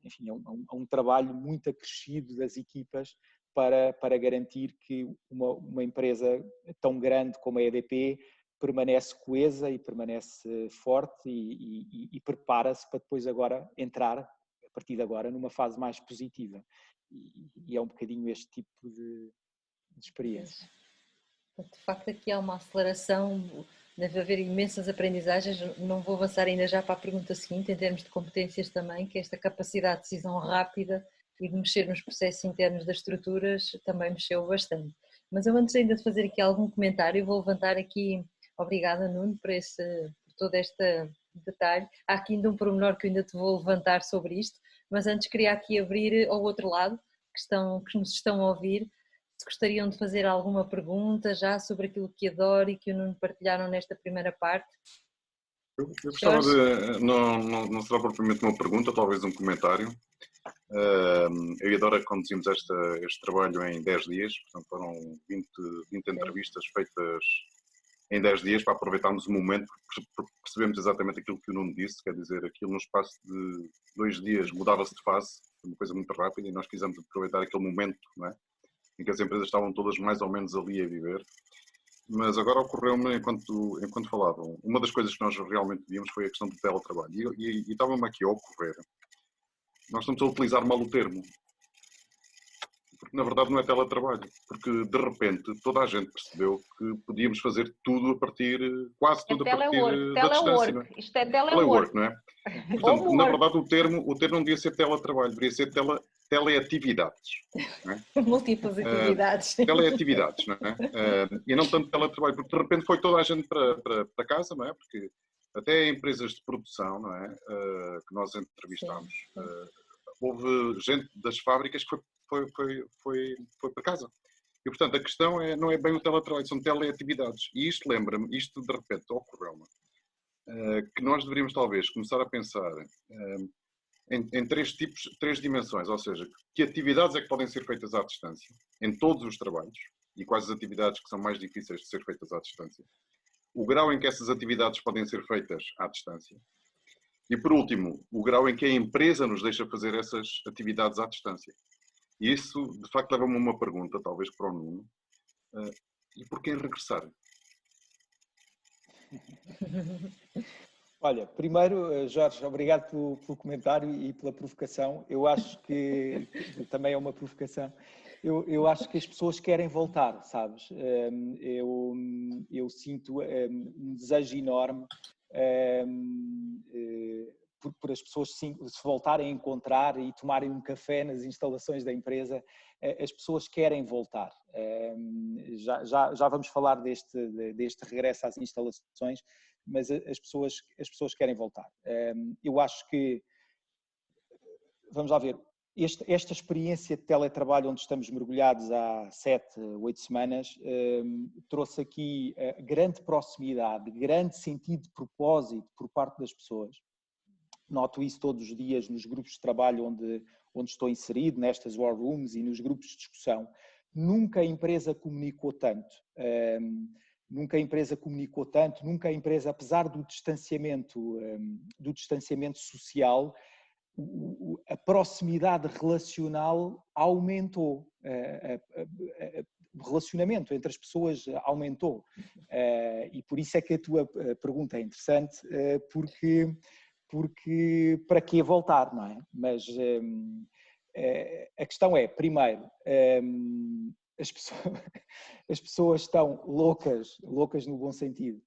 enfim, a um trabalho muito acrescido das equipas para garantir que uma empresa tão grande como a EDP permanece coesa e permanece forte e prepara-se para depois agora entrar, a partir de agora, numa fase mais positiva. E é um bocadinho este tipo de experiência. De facto, aqui há uma aceleração deve haver imensas aprendizagens. Não vou avançar ainda já para a pergunta seguinte, em termos de competências também, que esta capacidade de decisão rápida e de mexer nos processos internos das estruturas também mexeu bastante. Mas eu, antes ainda de fazer aqui algum comentário, vou levantar aqui, obrigada Nuno por todo este detalhe. Há aqui ainda um pormenor que eu ainda te vou levantar sobre isto, mas antes queria aqui abrir ao outro lado, que nos estão a ouvir, se gostariam de fazer alguma pergunta já sobre aquilo que adoro e que o Nuno partilharam nesta primeira parte. Eu gostava de, não será propriamente uma pergunta, talvez um comentário. Eu e a Dora conduzimos este trabalho em 10 dias, portanto foram 20 entrevistas feitas em 10 dias para aproveitarmos o momento, porque percebemos exatamente aquilo que o Nuno disse, quer dizer, aquilo no espaço de 2 dias mudava-se de fase, uma coisa muito rápida, e nós quisemos aproveitar aquele momento, não é? Em que as empresas estavam todas mais ou menos ali a viver. Mas agora ocorreu-me, enquanto falavam, uma das coisas que nós realmente vimos foi a questão do teletrabalho. E estava-me aqui a ocorrer. Nós estamos a utilizar mal o termo. Porque na verdade não é teletrabalho. Porque de repente toda a gente percebeu que podíamos fazer tudo a partir, quase tudo a partir da distância. Não é? Isto é telework, não é? Portanto, na verdade o termo não devia ser teletrabalho, deveria ser teleatividades. Não é? Múltiplas atividades. Teleatividades, não é? E não tanto teletrabalho, porque de repente foi toda a gente para casa, não é? Porque até empresas de produção, não é? Que nós entrevistámos, houve gente das fábricas que foi para casa. E portanto a questão não é bem o teletrabalho, são teleatividades. E isto lembra-me, isto de repente ocorreu-me, que nós deveríamos talvez começar a pensar em três dimensões, ou seja, que atividades é que podem ser feitas à distância, em todos os trabalhos, e quais as atividades que são mais difíceis de ser feitas à distância, o grau em que essas atividades podem ser feitas à distância, e por último, o grau em que a empresa nos deixa fazer essas atividades à distância. E isso, de facto, leva-me a uma pergunta, talvez para o Nuno, e porquê regressar? Olha, primeiro, Jorge, obrigado pelo comentário e pela provocação. Eu acho que também é uma provocação. Eu acho que as pessoas querem voltar, sabes? Eu sinto um desejo enorme por as pessoas se voltarem a encontrar e tomarem um café nas instalações da empresa. As pessoas querem voltar. Já vamos falar deste regresso às instalações, mas as pessoas querem voltar. Eu acho que, vamos lá ver, esta experiência de teletrabalho onde estamos mergulhados há 7, 8 semanas trouxe aqui grande proximidade, grande sentido de propósito por parte das pessoas. Noto isso todos os dias nos grupos de trabalho onde estou inserido, nestas war rooms e nos grupos de discussão. Nunca a empresa comunicou tanto. Nunca a empresa, apesar do distanciamento social, a proximidade relacional aumentou. O relacionamento entre as pessoas aumentou. E por isso é que a tua pergunta é interessante, porque para que voltar, não é? Mas a questão é, primeiro, as pessoas estão loucas no bom sentido,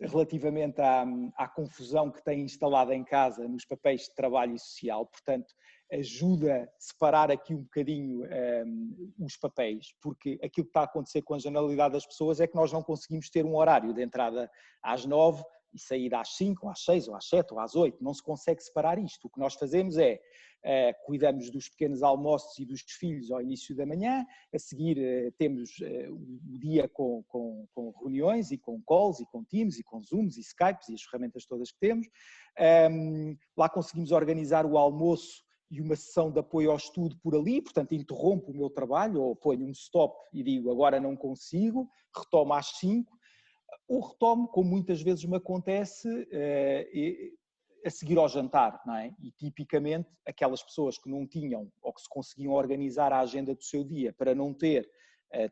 relativamente à confusão que têm instalado em casa nos papéis de trabalho e social. Portanto, ajuda a separar aqui um bocadinho os papéis, porque aquilo que está a acontecer com a generalidade das pessoas é que nós não conseguimos ter um horário de entrada às 9 e sair às 5, ou às 6, ou às 7, ou às 8, não se consegue separar isto. O que nós fazemos é, cuidamos dos pequenos almoços e dos filhos ao início da manhã, a seguir temos o dia com reuniões e com calls e com Teams e com Zooms e Skypes e as ferramentas todas que temos. Lá conseguimos organizar o almoço e uma sessão de apoio ao estudo por ali, portanto interrompo o meu trabalho ou ponho um stop e digo agora não consigo, retomo às 5, ou retomo, como muitas vezes me acontece, a seguir ao jantar, não é? E tipicamente aquelas pessoas que não tinham ou que se conseguiam organizar a agenda do seu dia para não ter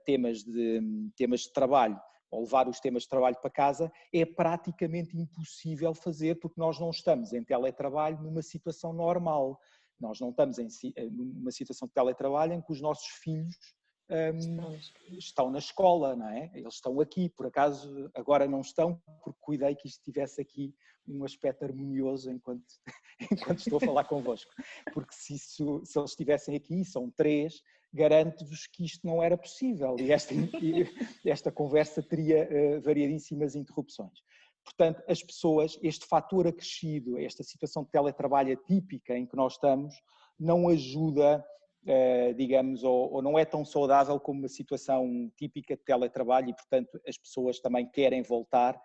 temas de trabalho ou levar os temas de trabalho para casa, é praticamente impossível fazer porque nós não estamos em teletrabalho numa situação normal. Nós não estamos numa situação de teletrabalho em que os nossos filhos estão na escola, não é? Eles estão aqui, por acaso agora não estão, porque cuidei que isto tivesse aqui um aspecto harmonioso enquanto estou a falar convosco. Porque se eles estivessem aqui, são 3, garanto-vos que isto não era possível e esta conversa teria variadíssimas interrupções. Portanto, as pessoas, este fator acrescido, esta situação de teletrabalho atípica em que nós estamos, não ajuda, digamos, ou não é tão saudável como uma situação típica de teletrabalho e, portanto, as pessoas também querem voltar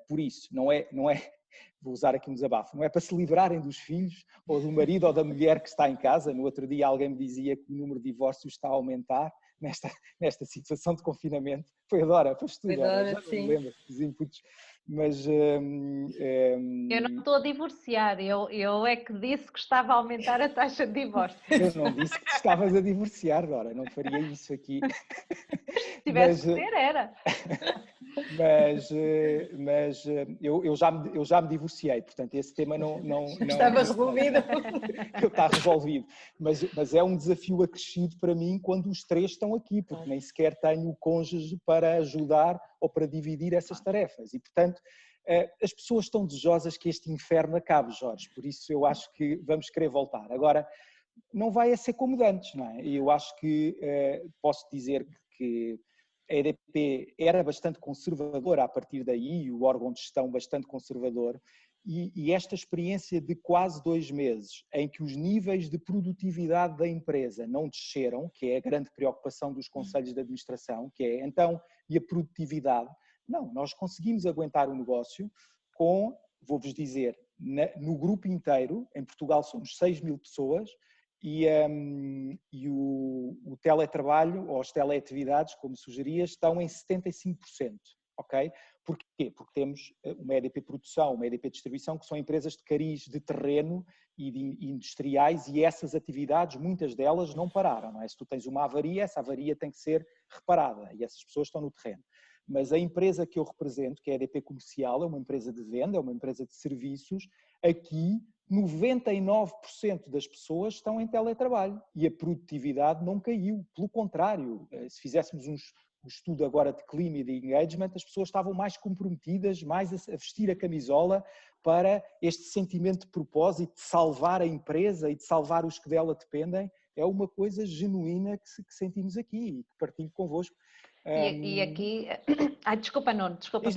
por isso. Não é, vou usar aqui um desabafo, não é para se livrarem dos filhos ou do marido ou da mulher que está em casa. No outro dia alguém me dizia que o número de divórcios está a aumentar nesta situação de confinamento. Foi a Dora, foste tu, Dora, já não me lembro dos inputs. Mas eu não estou a divorciar, eu é que disse que estava a aumentar a taxa de divórcio. Eu não disse que estavas a divorciar, Dora, não faria isso aqui. Se tivesse que ser, era. Mas eu já me divorciei, portanto esse tema não estava resolvido. Está resolvido, mas é um desafio acrescido para mim quando os 3 estão aqui, porque nem sequer tenho o cônjuge para ajudar ou para dividir essas tarefas e, portanto, as pessoas estão desejosas que este inferno acabe, Jorge, por isso eu acho que vamos querer voltar. Agora, não vai a ser como de antes, não é? Eu acho que posso dizer que a EDP era bastante conservadora a partir daí, o órgão de gestão bastante conservador, e esta experiência de quase 2 meses em que os níveis de produtividade da empresa não desceram, que é a grande preocupação dos conselhos de administração, que é então, e a produtividade? Não, nós conseguimos aguentar o negócio com, vou-vos dizer, no grupo inteiro, em Portugal somos 6.000 pessoas, e o teletrabalho, ou as teleatividades, como sugerias, estão em 75%, ok? Porquê? Porque temos uma EDP Produção, uma EDP Distribuição, que são empresas de cariz de terreno e de industriais, e essas atividades, muitas delas, não pararam, não é? Se tu tens uma avaria, essa avaria tem que ser reparada, e essas pessoas estão no terreno. Mas a empresa que eu represento, que é a EDP Comercial, é uma empresa de venda, é uma empresa de serviços, aqui 99% das pessoas estão em teletrabalho e a produtividade não caiu, pelo contrário, se fizéssemos um estudo agora de clima e de engagement, as pessoas estavam mais comprometidas, mais a vestir a camisola para este sentimento de propósito, de salvar a empresa e de salvar os que dela dependem. É uma coisa genuína que sentimos aqui e que partilho convosco. E aqui, desculpa Nuno, desculpa.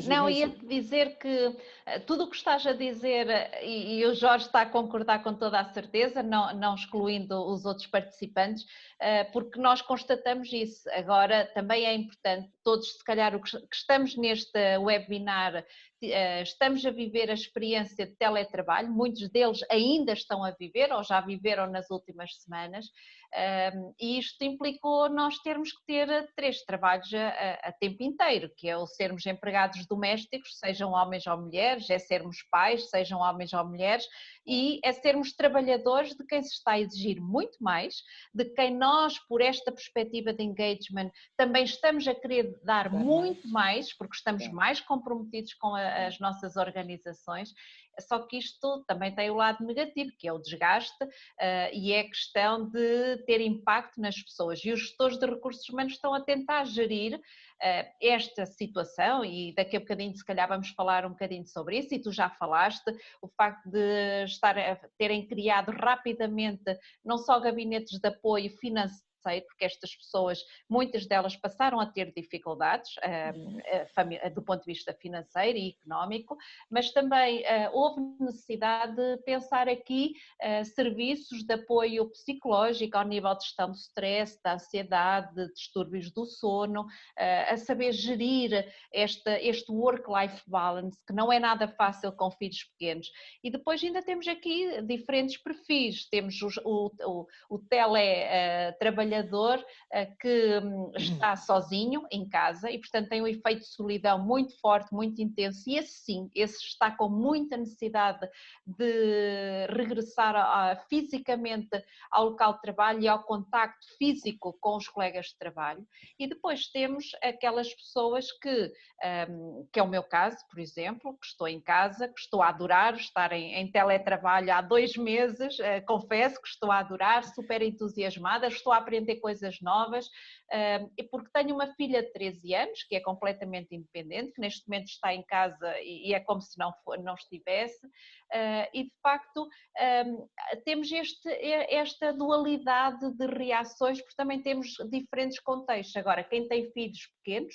Não, ia-te dizer que tudo o que estás a dizer, e o Jorge está a concordar com toda a certeza, não excluindo os outros participantes, porque nós constatamos isso. Agora também é importante, todos se calhar que estamos neste webinar, estamos a viver a experiência de teletrabalho, muitos deles ainda estão a viver ou já viveram nas últimas semanas, e isto implicou nós termos que ter 3 trabalhos a tempo inteiro, que é o sermos empregados domésticos, sejam homens ou mulheres, é sermos pais, sejam homens ou mulheres, e é sermos trabalhadores de quem se está a exigir muito mais, de quem nós, por esta perspectiva de engagement, também estamos a querer dar muito mais, porque estamos mais comprometidos com as nossas organizações. Só que isto também tem o lado negativo, que é o desgaste, e é a questão de ter impacto nas pessoas. E os gestores de recursos humanos estão a tentar gerir esta situação, e daqui a bocadinho se calhar vamos falar um bocadinho sobre isso, e tu já falaste, o facto de terem criado rapidamente não só gabinetes de apoio financeiro, porque estas pessoas, muitas delas passaram a ter dificuldades do ponto de vista financeiro e económico, mas também houve necessidade de pensar aqui serviços de apoio psicológico ao nível de gestão do stress, da ansiedade, de distúrbios do sono, a saber gerir este work-life balance, que não é nada fácil com filhos pequenos. E depois ainda temos aqui diferentes perfis, temos o teletrabalhador que está sozinho em casa e, portanto, tem um efeito de solidão muito forte, muito intenso, e esse sim, esse está com muita necessidade de regressar fisicamente ao local de trabalho e ao contacto físico com os colegas de trabalho. E depois temos aquelas pessoas que é o meu caso, por exemplo, que estou em casa, que estou a adorar estar em teletrabalho há 2 meses, confesso que estou a adorar, super entusiasmada, estou a aprender aprender coisas novas, e porque tenho uma filha de 13 anos, que é completamente independente, que neste momento está em casa e é como se não estivesse, e de facto temos esta dualidade de reações, porque também temos diferentes contextos. Agora, quem tem filhos pequenos,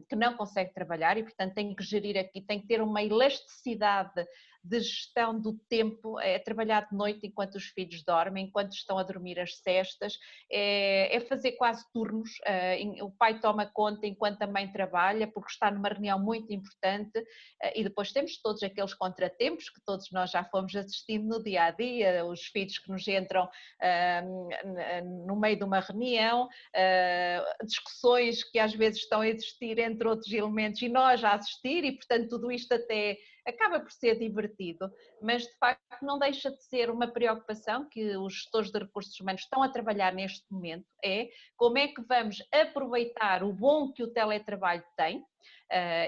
que não consegue trabalhar e, portanto, tem que gerir aqui, tem que ter uma elasticidade de gestão do tempo, é trabalhar de noite enquanto os filhos dormem, enquanto estão a dormir as cestas, é fazer quase turnos, o pai toma conta enquanto a mãe trabalha, porque está numa reunião muito importante, e depois temos todos aqueles contratempos que todos nós já fomos assistindo no dia-a-dia, os filhos que nos entram no meio de uma reunião, discussões que às vezes estão a existir entre outros elementos e nós a assistir, e portanto tudo isto até acaba por ser divertido, mas de facto não deixa de ser uma preocupação que os gestores de recursos humanos estão a trabalhar neste momento, é como é que vamos aproveitar o bom que o teletrabalho tem,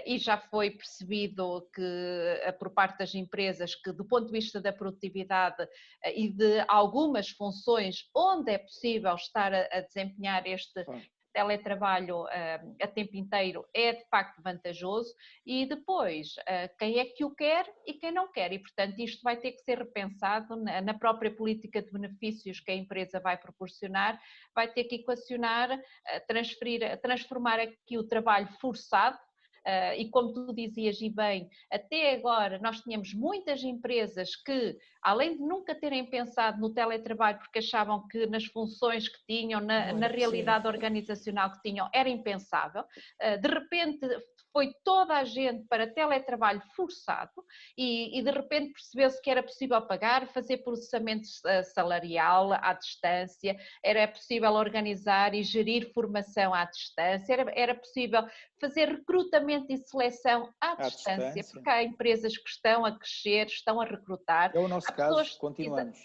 e já foi percebido que por parte das empresas que do ponto de vista da produtividade e de algumas funções onde é possível estar a desempenhar este teletrabalho a tempo inteiro é de facto vantajoso, e depois quem é que o quer e quem não quer, e portanto isto vai ter que ser repensado na própria política de benefícios que a empresa vai proporcionar, vai ter que equacionar, transformar aqui o trabalho forçado. E como tu dizias e bem, até agora nós tínhamos muitas empresas que, além de nunca terem pensado no teletrabalho porque achavam que nas funções que tinham, na realidade organizacional que tinham, era impensável, de repente foi toda a gente para teletrabalho forçado e de repente percebeu-se que era possível pagar, fazer processamento salarial à distância, era possível organizar e gerir formação à distância, era possível fazer recrutamento e seleção à distância, porque há empresas que estão a crescer, estão a recrutar. É o nosso caso, continuamos.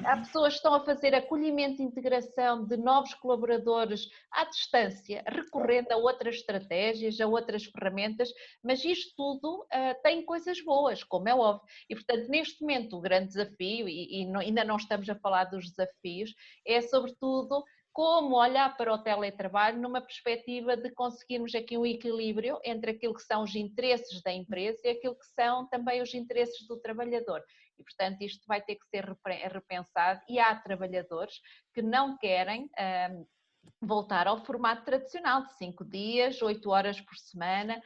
Há pessoas que estão a fazer acolhimento e integração de novos colaboradores à distância, recorrendo a outras estratégias, a outras ferramentas, mas isto tudo tem coisas boas, como é óbvio. E, portanto, neste momento o grande desafio, e ainda não estamos a falar dos desafios, é sobretudo como olhar para o teletrabalho numa perspectiva de conseguirmos aqui um equilíbrio entre aquilo que são os interesses da empresa e aquilo que são também os interesses do trabalhador. E, portanto, isto vai ter que ser repensado, e há trabalhadores que não querem voltar ao formato tradicional de 5 dias, 8 horas por semana,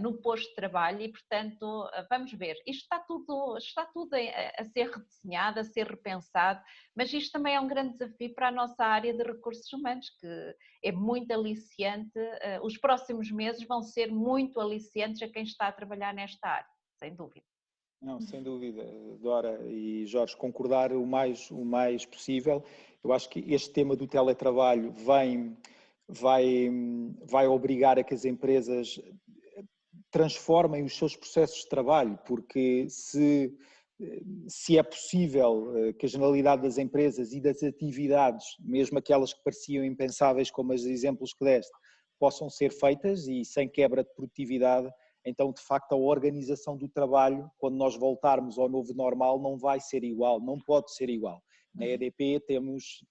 no posto de trabalho, e portanto vamos ver, isto está tudo a ser redesenhado, a ser repensado, mas isto também é um grande desafio para a nossa área de recursos humanos, que é muito aliciante, os próximos meses vão ser muito aliciantes a quem está a trabalhar nesta área, sem dúvida. Não, sem dúvida, Dora e Jorge, concordar o mais possível. Eu acho que este tema do teletrabalho vai obrigar a que as empresas transformem os seus processos de trabalho, porque se é possível que a generalidade das empresas e das atividades, mesmo aquelas que pareciam impensáveis, como os exemplos que deste, possam ser feitas e sem quebra de produtividade, então, de facto, a organização do trabalho, quando nós voltarmos ao novo normal, não vai ser igual, não pode ser igual. Na EDP temos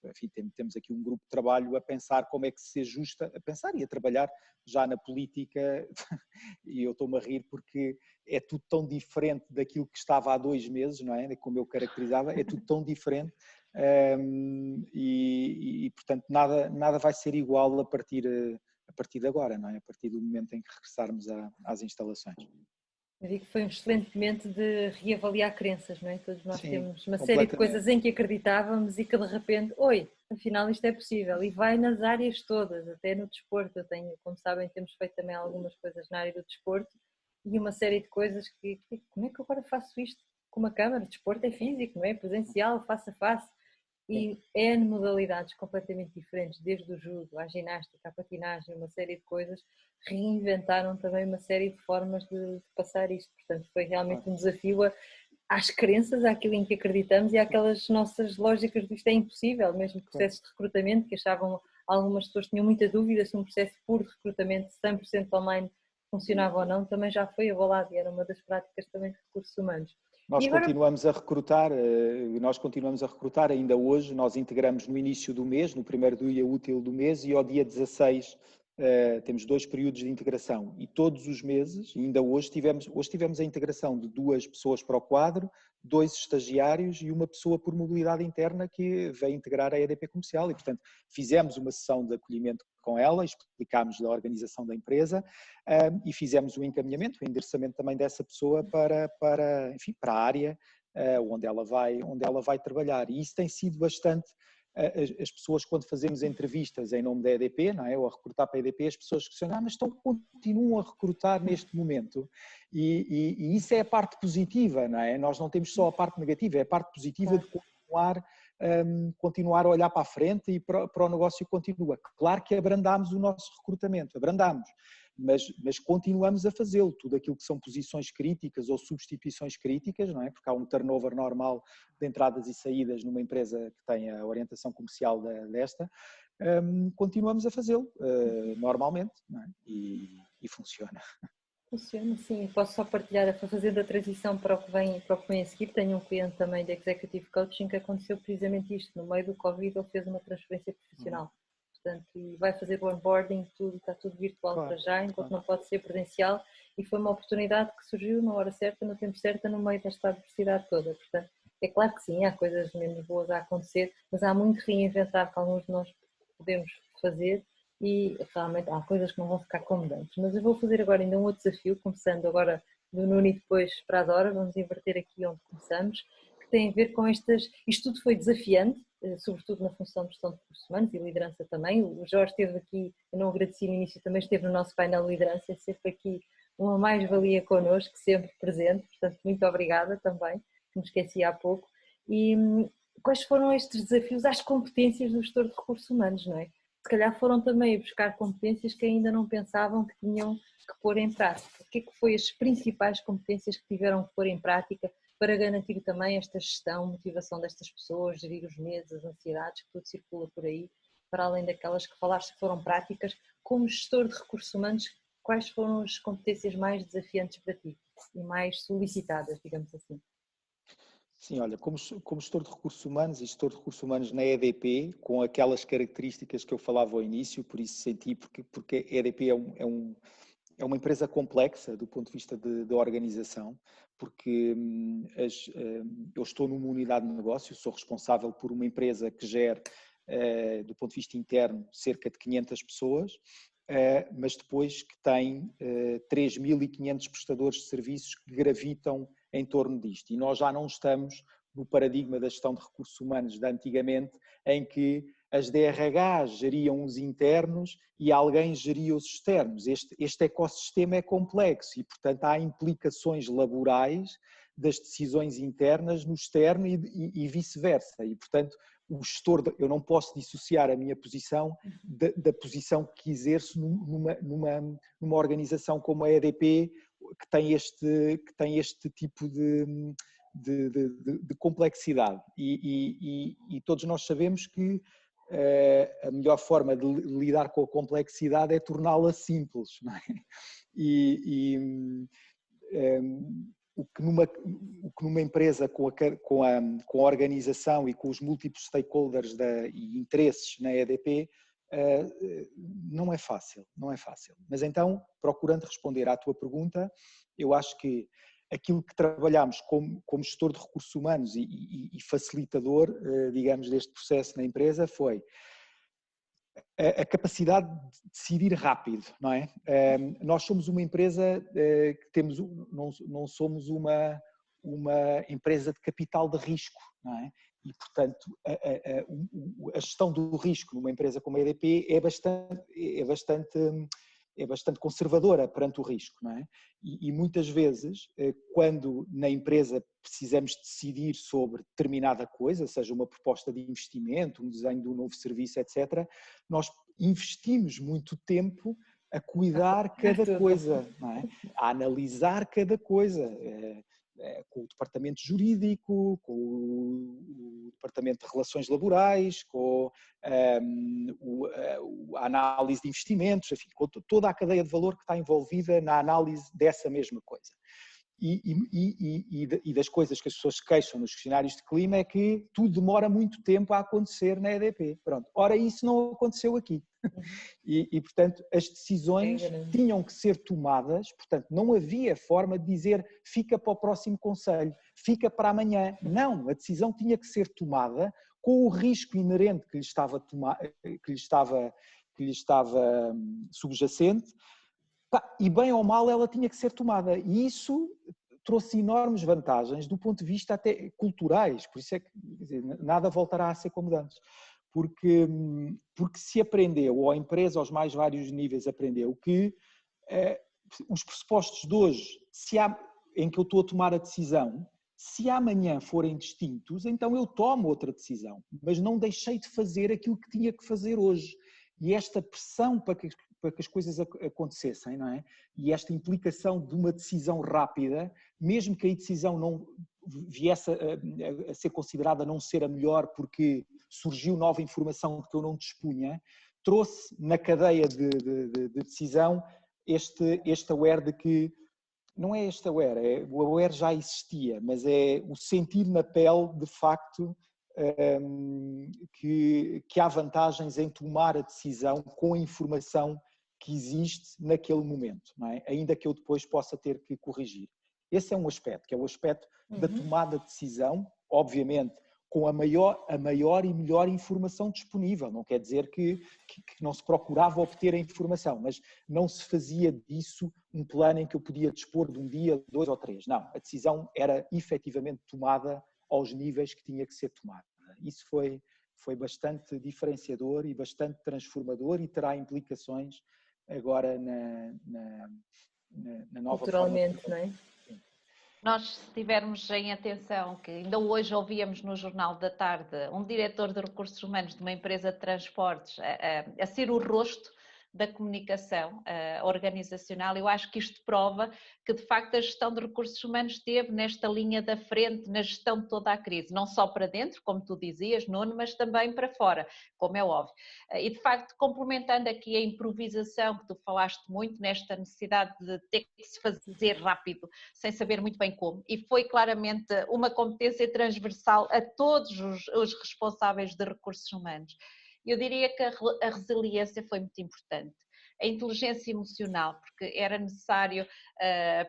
aqui um grupo de trabalho a pensar como é que se ajusta, a pensar e a trabalhar já na política, e eu estou-me a rir porque é tudo tão diferente daquilo que estava há 2 meses, não é? Como eu caracterizava, é tudo tão diferente, e portanto nada vai ser igual a partir de agora, não é? A partir do momento em que regressarmos às instalações. Eu digo que foi um excelente momento de reavaliar crenças, não é? Todos nós temos uma série de completamente. coisas em que acreditávamos e que de repente, afinal isto é possível, e vai nas áreas todas, até no desporto. Eu tenho, como sabem, temos feito também algumas coisas na área do desporto e uma série de coisas que como é que eu agora faço isto com uma câmara? O desporto é físico, não é? Presencial, face a face. E N modalidades completamente diferentes, desde o judo à ginástica, à patinagem, uma série de coisas, reinventaram também uma série de formas de passar isto. Portanto, foi realmente um desafio às crenças, àquilo em que acreditamos e àquelas nossas lógicas de isto é impossível, mesmo processos de recrutamento, que achavam, algumas pessoas tinham muita dúvida se um processo puro de recrutamento 100% online funcionava ou não, também já foi abalado e era uma das práticas também de recursos humanos. Nós agora... continuamos a recrutar, ainda hoje. Nós integramos no início do mês, no primeiro dia útil do mês, e ao dia 16 temos 2 períodos de integração. E todos os meses, ainda hoje tivemos a integração de 2 pessoas para o quadro, 2 estagiários e uma pessoa por mobilidade interna que veio integrar a EDP Comercial. E, portanto, fizemos uma sessão de acolhimento com ela, explicámos da organização da empresa e fizemos o encaminhamento, o endereçamento também dessa pessoa para a área onde ela vai trabalhar. E isso tem sido bastante... As pessoas, quando fazemos entrevistas em nome da EDP, não é? Ou a recrutar para a EDP, as pessoas questionam, mas continuam a recrutar neste momento. E isso é a parte positiva, não é? Nós não temos só a parte negativa, é a parte positiva de continuar a olhar para a frente e para o negócio continua. Claro que abrandámos o nosso recrutamento, mas continuamos a fazê-lo. Tudo aquilo que são posições críticas ou substituições críticas, não é? Porque há um turnover normal de entradas e saídas numa empresa que tem a orientação comercial desta, continuamos a fazê-lo normalmente, não é? E funciona. Funciona, sim. Posso só partilhar, fazendo a transição para o que vem a seguir. Tenho um cliente também de Executive Coaching que aconteceu precisamente isto. No meio do Covid ele fez uma transferência profissional. Portanto, e vai fazer o onboarding, tudo, está tudo virtual para já, enquanto não pode ser presencial. E foi uma oportunidade que surgiu na hora certa, no tempo certo, no meio desta adversidade toda. Portanto, é claro que sim, há coisas menos boas a acontecer, mas há muito reinventar que alguns de nós podemos fazer. E realmente há coisas que não vão ficar como antes. Mas eu vou fazer agora ainda um outro desafio, começando agora do Nuno e depois para a Dora, vamos inverter aqui onde começamos, que tem a ver com estas... Isto tudo foi desafiante, sobretudo na função de gestão de recursos humanos e liderança também. O Jorge esteve aqui, eu não agradeci no início, também esteve no nosso painel de liderança, sempre aqui uma mais-valia connosco, sempre presente, portanto muito obrigada também, que me esqueci há pouco. E quais foram estes desafios às competências do gestor de recursos humanos, não é? Se calhar foram também buscar competências que ainda não pensavam que tinham que pôr em prática. O que é que foi as principais competências que tiveram que pôr em prática para garantir também esta gestão, motivação destas pessoas, gerir os medos, as ansiedades, que tudo circula por aí, para além daquelas que falaste que foram práticas, como gestor de recursos humanos, quais foram as competências mais desafiantes para ti e mais solicitadas, digamos assim? Sim, olha, como gestor de recursos humanos e gestor de recursos humanos na EDP, com aquelas características que eu falava ao início, por isso senti, porque a EDP é uma empresa complexa do ponto de vista de organização, porque eu estou numa unidade de negócio, sou responsável por uma empresa que gera, do ponto de vista interno, cerca de 500 pessoas, mas depois que tem 3.500 prestadores de serviços que gravitam em torno disto. E nós já não estamos no paradigma da gestão de recursos humanos de antigamente, em que as DRHs geriam os internos e alguém geria os externos. Este ecossistema é complexo e, portanto, há implicações laborais das decisões internas no externo e vice-versa. E, portanto, o gestor, eu não posso dissociar a minha posição da posição que exerço numa organização como a EDP, que tem este tipo de complexidade. E todos nós sabemos que a melhor forma de lidar com a complexidade é torná-la simples, não é? O que numa empresa com a organização e com os múltiplos stakeholders e interesses na EDP não é fácil. Mas então, procurando responder à tua pergunta, eu acho que aquilo que trabalhamos como gestor de recursos humanos e facilitador, digamos, deste processo na empresa foi a capacidade de decidir rápido, não é? Nós somos uma empresa que não somos uma empresa de capital de risco, não é? E, portanto, a gestão do risco numa empresa como a EDP é bastante conservadora perante o risco, não é? E muitas vezes, quando na empresa precisamos decidir sobre determinada coisa, seja uma proposta de investimento, um desenho de um novo serviço, etc., nós investimos muito tempo a cuidar cada coisa, não é? A analisar cada coisa, com o departamento jurídico, com o departamento de relações laborais, com a análise de investimentos, enfim, com toda a cadeia de valor que está envolvida na análise dessa mesma coisa. E das coisas que as pessoas se queixam nos questionários de clima é que tudo demora muito tempo a acontecer na EDP. Pronto. Ora, isso não aconteceu aqui. Portanto, as decisões tinham que ser tomadas, portanto, não havia forma de dizer fica para o próximo conselho, fica para amanhã. Não, a decisão tinha que ser tomada com o risco inerente que lhe estava subjacente, e bem ou mal ela tinha que ser tomada. E isso trouxe enormes vantagens do ponto de vista até culturais, por isso é que nada voltará a ser como antes. Porque se aprendeu, ou a empresa aos mais vários níveis aprendeu, que os pressupostos de hoje, em que eu estou a tomar a decisão, se amanhã forem distintos, então eu tomo outra decisão, mas não deixei de fazer aquilo que tinha que fazer hoje. E esta pressão para que as coisas acontecessem, não é? E esta implicação de uma decisão rápida, mesmo que a decisão não viesse a ser considerada não ser a melhor porque surgiu nova informação de que eu não dispunha, trouxe na cadeia de decisão este aware de que, não é este aware, o aware já existia, mas é o sentir na pele de facto que há vantagens em tomar a decisão com a informação que existe naquele momento, não é? Ainda que eu depois possa ter que corrigir. Esse é um aspecto, que é o aspecto da tomada de decisão, obviamente com a maior e melhor informação disponível. Não quer dizer que não se procurava obter a informação, mas não se fazia disso um plano em que eu podia dispor de um dia, 2 ou 3. Não, a decisão era efetivamente tomada aos níveis que tinha que ser tomada. Isso foi bastante diferenciador e bastante transformador e terá implicações agora na nova culturalmente, forma. Não é? Nós, se tivermos em atenção, que ainda hoje ouvíamos no Jornal da Tarde um diretor de recursos humanos de uma empresa de transportes a ser o rosto da comunicação organizacional, eu acho que isto prova que de facto a gestão de recursos humanos esteve nesta linha da frente, na gestão de toda a crise, não só para dentro, como tu dizias, Nuno, mas também para fora, como é óbvio. E de facto, complementando aqui a improvisação que tu falaste muito, nesta necessidade de ter que se fazer rápido, sem saber muito bem como, e foi claramente uma competência transversal a todos os responsáveis de recursos humanos. Eu diria que a resiliência foi muito importante. A inteligência emocional, porque era necessário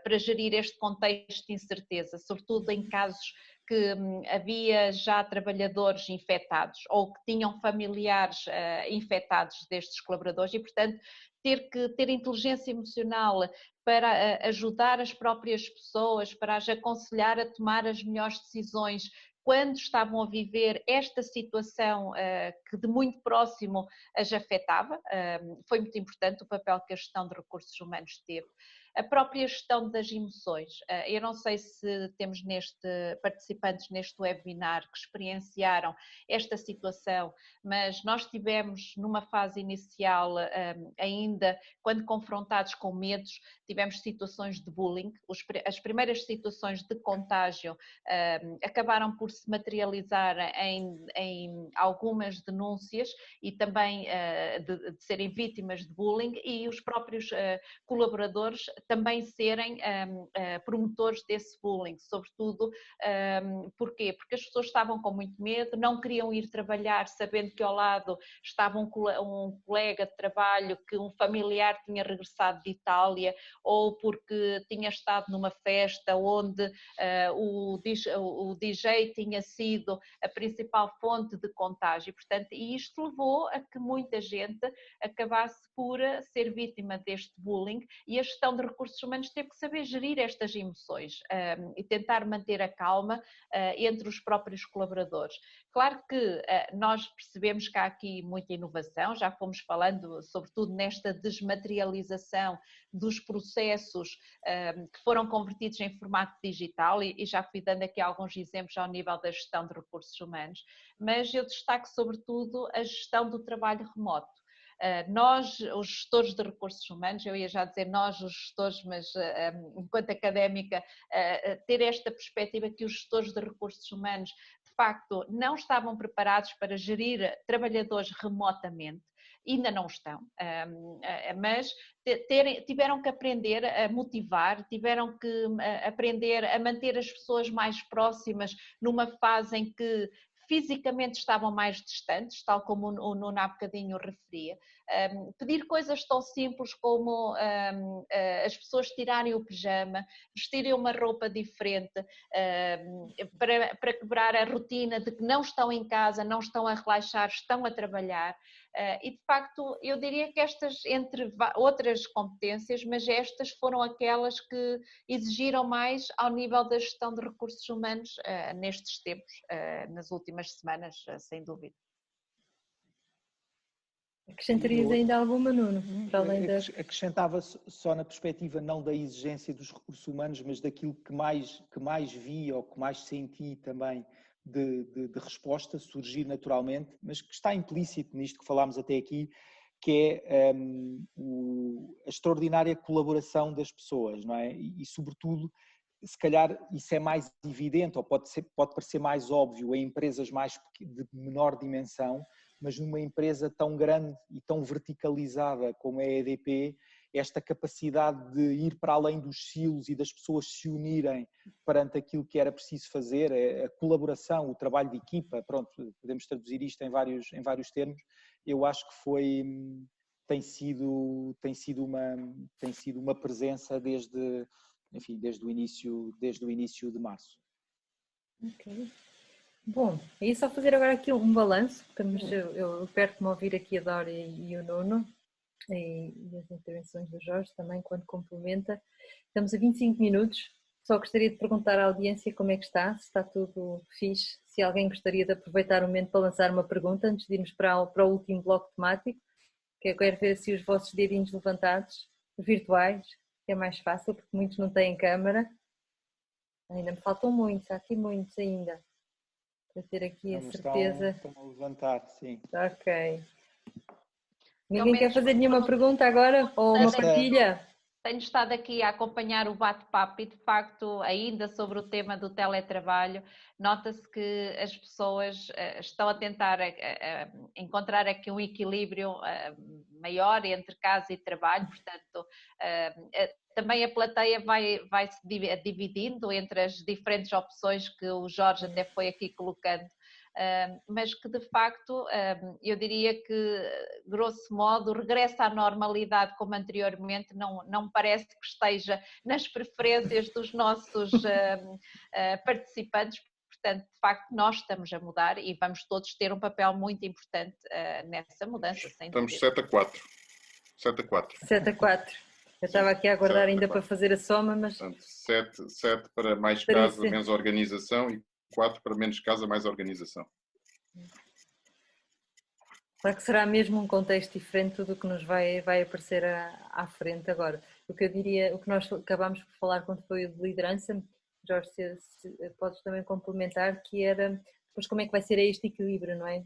para gerir este contexto de incerteza, sobretudo em casos que havia já trabalhadores infectados ou que tinham familiares infectados destes colaboradores e, portanto, ter inteligência emocional para ajudar as próprias pessoas, para as aconselhar a tomar as melhores decisões quando estavam a viver esta situação que de muito próximo as afetava. Foi muito importante o papel que a gestão de recursos humanos teve. A própria gestão das emoções. Eu não sei se temos participantes neste webinar que experienciaram esta situação, mas nós tivemos numa fase inicial, ainda quando confrontados com medos, tivemos situações de bullying. As primeiras situações de contágio acabaram por se materializar em algumas denúncias e também de serem vítimas de bullying, e os próprios colaboradores também serem promotores desse bullying, sobretudo, porquê? Porque as pessoas estavam com muito medo, não queriam ir trabalhar sabendo que ao lado estava um colega de trabalho, que um familiar tinha regressado de Itália, ou porque tinha estado numa festa onde o DJ tinha sido a principal fonte de contágio. Portanto, e isto levou a que muita gente acabasse por ser vítima deste bullying, e a gestão de recursos humanos teve que saber gerir estas emoções e tentar manter a calma entre os próprios colaboradores. Claro que nós percebemos que há aqui muita inovação, já fomos falando sobretudo nesta desmaterialização dos processos que foram convertidos em formato digital, e já fui dando aqui alguns exemplos ao nível da gestão de recursos humanos, mas eu destaco sobretudo a gestão do trabalho remoto. Nós, os gestores de recursos humanos, eu ia já dizer nós, os gestores, mas enquanto académica, ter esta perspectiva que os gestores de recursos humanos, de facto, não estavam preparados para gerir trabalhadores remotamente. ainda não estão, mas tiveram que aprender a motivar, tiveram que aprender a manter as pessoas mais próximas numa fase em que fisicamente estavam mais distantes, tal como o Nuno há bocadinho referia. Pedir coisas tão simples como as pessoas tirarem o pijama, vestirem uma roupa diferente, para quebrar a rotina de que não estão em casa, não estão a relaxar, estão a trabalhar. E de facto eu diria que estas, entre outras competências, mas estas foram aquelas que exigiram mais ao nível da gestão de recursos humanos nestes tempos, nas últimas semanas, sem dúvida. Acrescentarias ainda alguma, Nuno? Para além Acrescentava só na perspectiva não da exigência dos recursos humanos, mas daquilo que mais vi ou que mais senti também de resposta surgir naturalmente, mas que está implícito nisto que falámos até aqui, que é a extraordinária colaboração das pessoas, não é? E sobretudo, se calhar isso é mais evidente ou pode parecer mais óbvio em empresas de menor dimensão, mas numa empresa tão grande e tão verticalizada como é a EDP, esta capacidade de ir para além dos silos e das pessoas se unirem perante aquilo que era preciso fazer, a colaboração, o trabalho de equipa, pronto, podemos traduzir isto em vários termos, eu acho que tem sido uma presença desde o início de março. Ok. Bom, é só fazer agora aqui um balanço. Eu perco-me a ouvir aqui a Dora e o Nuno e as intervenções do Jorge também quando complementa. Estamos a 25 minutos. Só gostaria de perguntar à audiência como é que está, se está tudo fixe, se alguém gostaria de aproveitar o momento para lançar uma pergunta antes de irmos para o último bloco temático, que eu quero ver se os vossos dedinhos levantados, virtuais, que é mais fácil porque muitos não têm câmara. Ainda me faltam muitos, há aqui muitos ainda. Para ter aqui a certeza. Estão a levantar, sim. Ok. Ninguém quer fazer nenhuma pergunta agora? Ou uma partilha? Tenho estado aqui a acompanhar o bate-papo e, de facto, ainda sobre o tema do teletrabalho, nota-se que as pessoas estão a tentar encontrar aqui um equilíbrio maior entre casa e trabalho, portanto, também a plateia vai se dividindo entre as diferentes opções que o Jorge até foi aqui colocando. Mas que de facto eu diria que, grosso modo, regressa à normalidade como anteriormente, não parece que esteja nas preferências dos nossos participantes, portanto, de facto, nós estamos a mudar e vamos todos ter um papel muito importante nessa mudança, sem dúvida. Estamos 7-4. 7-4. Eu estava aqui a aguardar ainda para fazer a soma, mas... Portanto, 7 para mais casa, menos organização e 4 para menos casa, mais organização. Claro que será mesmo um contexto diferente do que nos vai aparecer à frente agora. O que eu diria, o que nós acabámos por falar quando foi o de liderança, Jorge, se podes também complementar, que era depois como é que vai ser este equilíbrio, não é?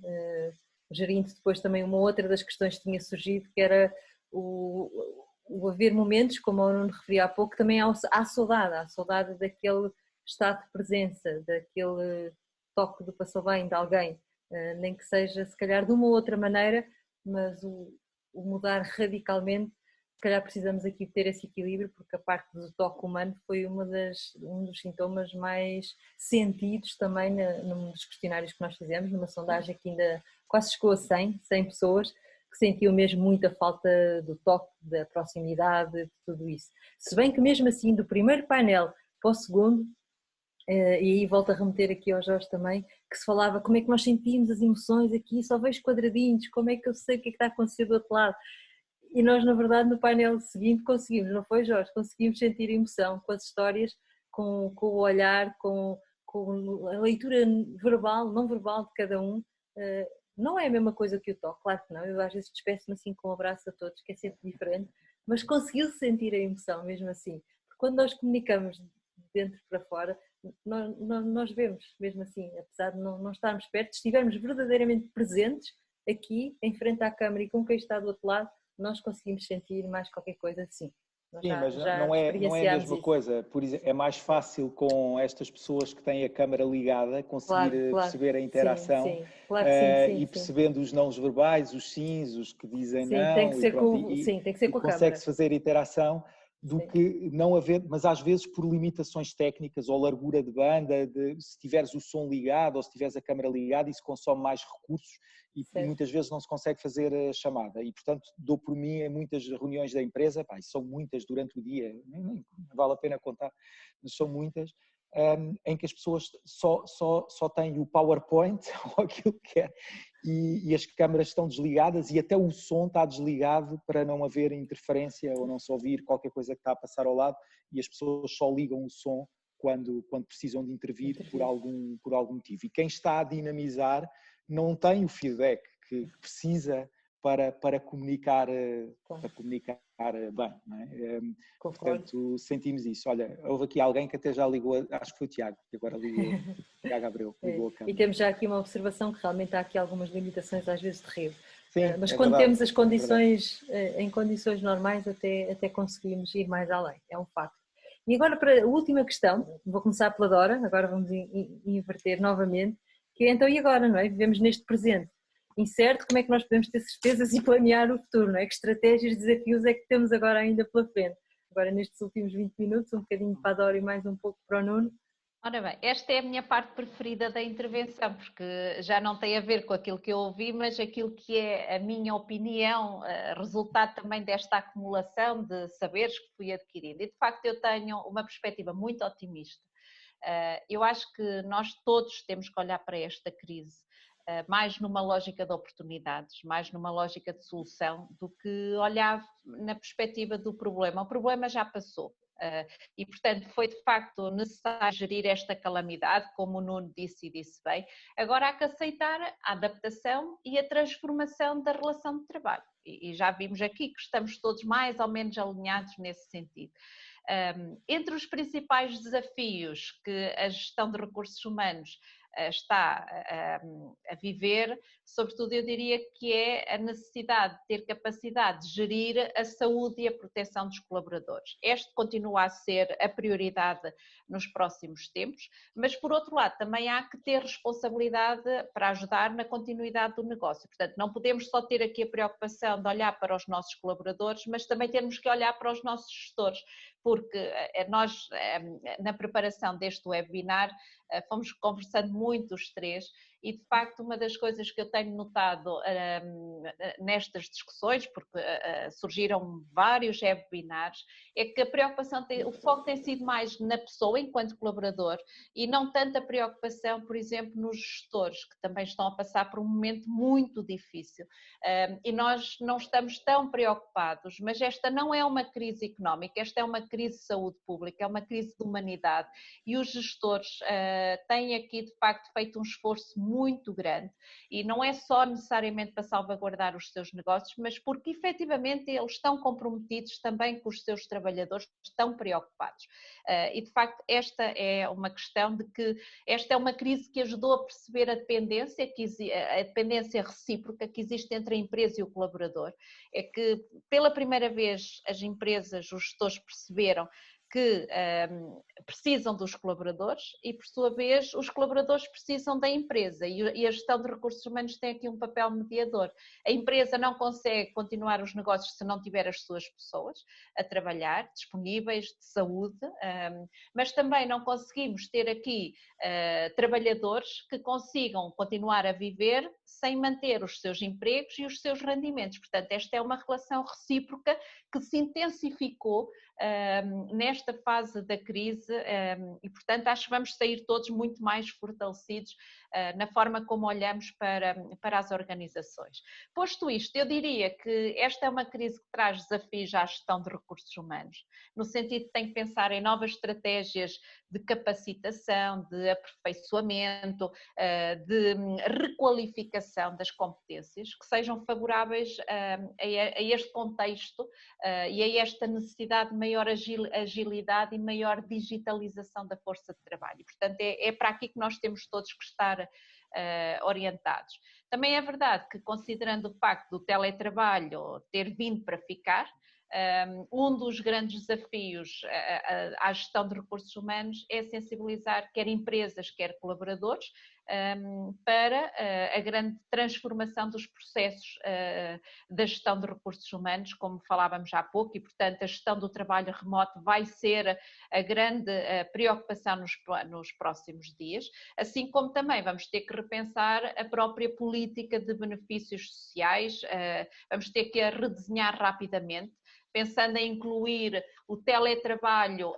Gerindo depois também uma outra das questões que tinha surgido, que era o haver momentos, como o Nuno referia há pouco, também há a saudade daquele estado de presença, daquele toque do passou bem de alguém, nem que seja se calhar de uma ou outra maneira, mas o mudar radicalmente, se calhar precisamos aqui ter esse equilíbrio, porque a parte do toque humano foi um dos sintomas mais sentidos também num dos questionários que nós fizemos, numa sondagem que ainda quase chegou a 100 pessoas, que sentiam mesmo muita falta do toque, da proximidade, de tudo isso. Se bem que mesmo assim, do primeiro painel para o segundo, e aí volto a remeter aqui ao Jorge também, que se falava como é que nós sentimos as emoções aqui, só vejo quadradinhos, como é que eu sei o que é que está a acontecer do outro lado? E nós, na verdade, no painel seguinte conseguimos, não foi, Jorge? Conseguimos sentir emoção com as histórias, com o olhar, com a leitura verbal, não verbal de cada um. Não é a mesma coisa que o toque, claro que não, eu às vezes despeço-me assim com um abraço a todos, que é sempre diferente, mas conseguiu-se sentir a emoção mesmo assim, porque quando nós comunicamos de dentro para fora, nós vemos mesmo assim, apesar de não estarmos perto, se estivermos verdadeiramente presentes aqui, em frente à câmara e com quem está do outro lado, nós conseguimos sentir mais qualquer coisa assim. Sim, mas não é a mesma coisa. Por exemplo, é mais fácil com estas pessoas que têm a câmara ligada conseguir perceber a interação, sim, sim. Claro que sim, e percebendo os nãos verbais, os sims, os que dizem sim, não, tem que ser e tem que ser com a câmara. consegue-se fazer interação do que não haver, mas às vezes por limitações técnicas ou largura de banda, se tiveres o som ligado ou se tiveres a câmara ligada, isso consome mais recursos e muitas vezes não se consegue fazer a chamada. E, portanto, dou por mim em muitas reuniões da empresa, pá, são muitas durante o dia, nem vale a pena contar, mas são muitas, em que as pessoas só têm o PowerPoint ou aquilo que é, e as câmaras estão desligadas e até o som está desligado para não haver interferência ou não se ouvir qualquer coisa que está a passar ao lado, e as pessoas só ligam o som quando precisam de intervir por algum motivo. E quem está a dinamizar não tem o feedback que precisa para comunicar, bem, não é? Portanto, sentimos isso. Olha, houve aqui alguém que até já ligou, acho que foi o Tiago, que agora ligou, Tiago Abreu, ligou a câmera. E temos já aqui uma observação que realmente há aqui algumas limitações às vezes de rede. Sim, mas é quando verdade, temos as condições, em condições normais, até conseguimos ir mais além, é um facto. E agora para a última questão, vou começar pela Dora, agora vamos inverter novamente, que é então e agora, não é? Vivemos neste presente incerto, como é que nós podemos ter certezas e planear o futuro, não é? Que estratégias, desafios é que temos agora ainda pela frente? Agora nestes últimos 20 minutos, um bocadinho para a Dora e mais um pouco para o Nuno. Ora bem, esta é a minha parte preferida da intervenção, porque já não tem a ver com aquilo que eu ouvi, mas aquilo que é a minha opinião, resultado também desta acumulação de saberes que fui adquirindo. E de facto eu tenho uma perspectiva muito otimista. Eu acho que nós todos temos que olhar para esta crise mais numa lógica de oportunidades, mais numa lógica de solução, do que olhar na perspectiva do problema. O problema já passou. E, portanto, foi de facto necessário gerir esta calamidade, como o Nuno disse e disse bem. Agora há que aceitar a adaptação e a transformação da relação de trabalho. E já vimos aqui que estamos todos mais ou menos alinhados nesse sentido. Entre os principais desafios que a gestão de recursos humanos está a viver, sobretudo eu diria que é a necessidade de ter capacidade de gerir a saúde e a proteção dos colaboradores. Este continua a ser a prioridade nos próximos tempos, mas por outro lado também há que ter responsabilidade para ajudar na continuidade do negócio. Portanto, não podemos só ter aqui a preocupação de olhar para os nossos colaboradores, mas também temos que olhar para os nossos gestores, porque nós, na preparação deste webinar, fomos conversando muito os três e, de facto, uma das coisas que eu tenho notado nestas discussões, porque surgiram vários webinars, é que a preocupação, o foco tem sido mais na pessoa enquanto colaborador e não tanto a preocupação, por exemplo, nos gestores, que também estão a passar por um momento muito difícil. E nós não estamos tão preocupados, mas esta não é uma crise económica, esta é uma crise de saúde pública, é uma crise de humanidade e os gestores têm aqui, de facto, feito um esforço muito grande e não é só necessariamente para salvaguardar os seus negócios, mas porque efetivamente eles estão comprometidos também com os seus trabalhadores, estão preocupados. E de facto esta é uma questão de que esta é uma crise que ajudou a perceber a dependência recíproca que existe entre a empresa e o colaborador. É que pela primeira vez as empresas, os gestores perceberam que precisam dos colaboradores e, por sua vez, os colaboradores precisam da empresa e a gestão de recursos humanos tem aqui um papel mediador. A empresa não consegue continuar os negócios se não tiver as suas pessoas a trabalhar, disponíveis, de saúde, mas também não conseguimos ter aqui trabalhadores que consigam continuar a viver sem manter os seus empregos e os seus rendimentos. Portanto, esta é uma relação recíproca que se intensificou nesta fase da crise e, portanto, acho que vamos sair todos muito mais fortalecidos na forma como olhamos para as organizações. Posto isto, eu diria que esta é uma crise que traz desafios à gestão de recursos humanos, no sentido de tem que pensar em novas estratégias de capacitação, de aperfeiçoamento, de requalificação das competências, que sejam favoráveis a este contexto e a esta necessidade de maior agilidade e maior digitalização da força de trabalho. E, portanto, é para aqui que nós temos todos que estar orientados. Também é verdade que, considerando o facto do teletrabalho ter vindo para ficar, um dos grandes desafios à gestão de recursos humanos é sensibilizar quer empresas, quer colaboradores, para a grande transformação dos processos da gestão de recursos humanos, como falávamos há pouco, e portanto a gestão do trabalho remoto vai ser a grande preocupação nos próximos dias, assim como também vamos ter que repensar a própria política de benefícios sociais, vamos ter que redesenhar rapidamente, pensando em incluir o teletrabalho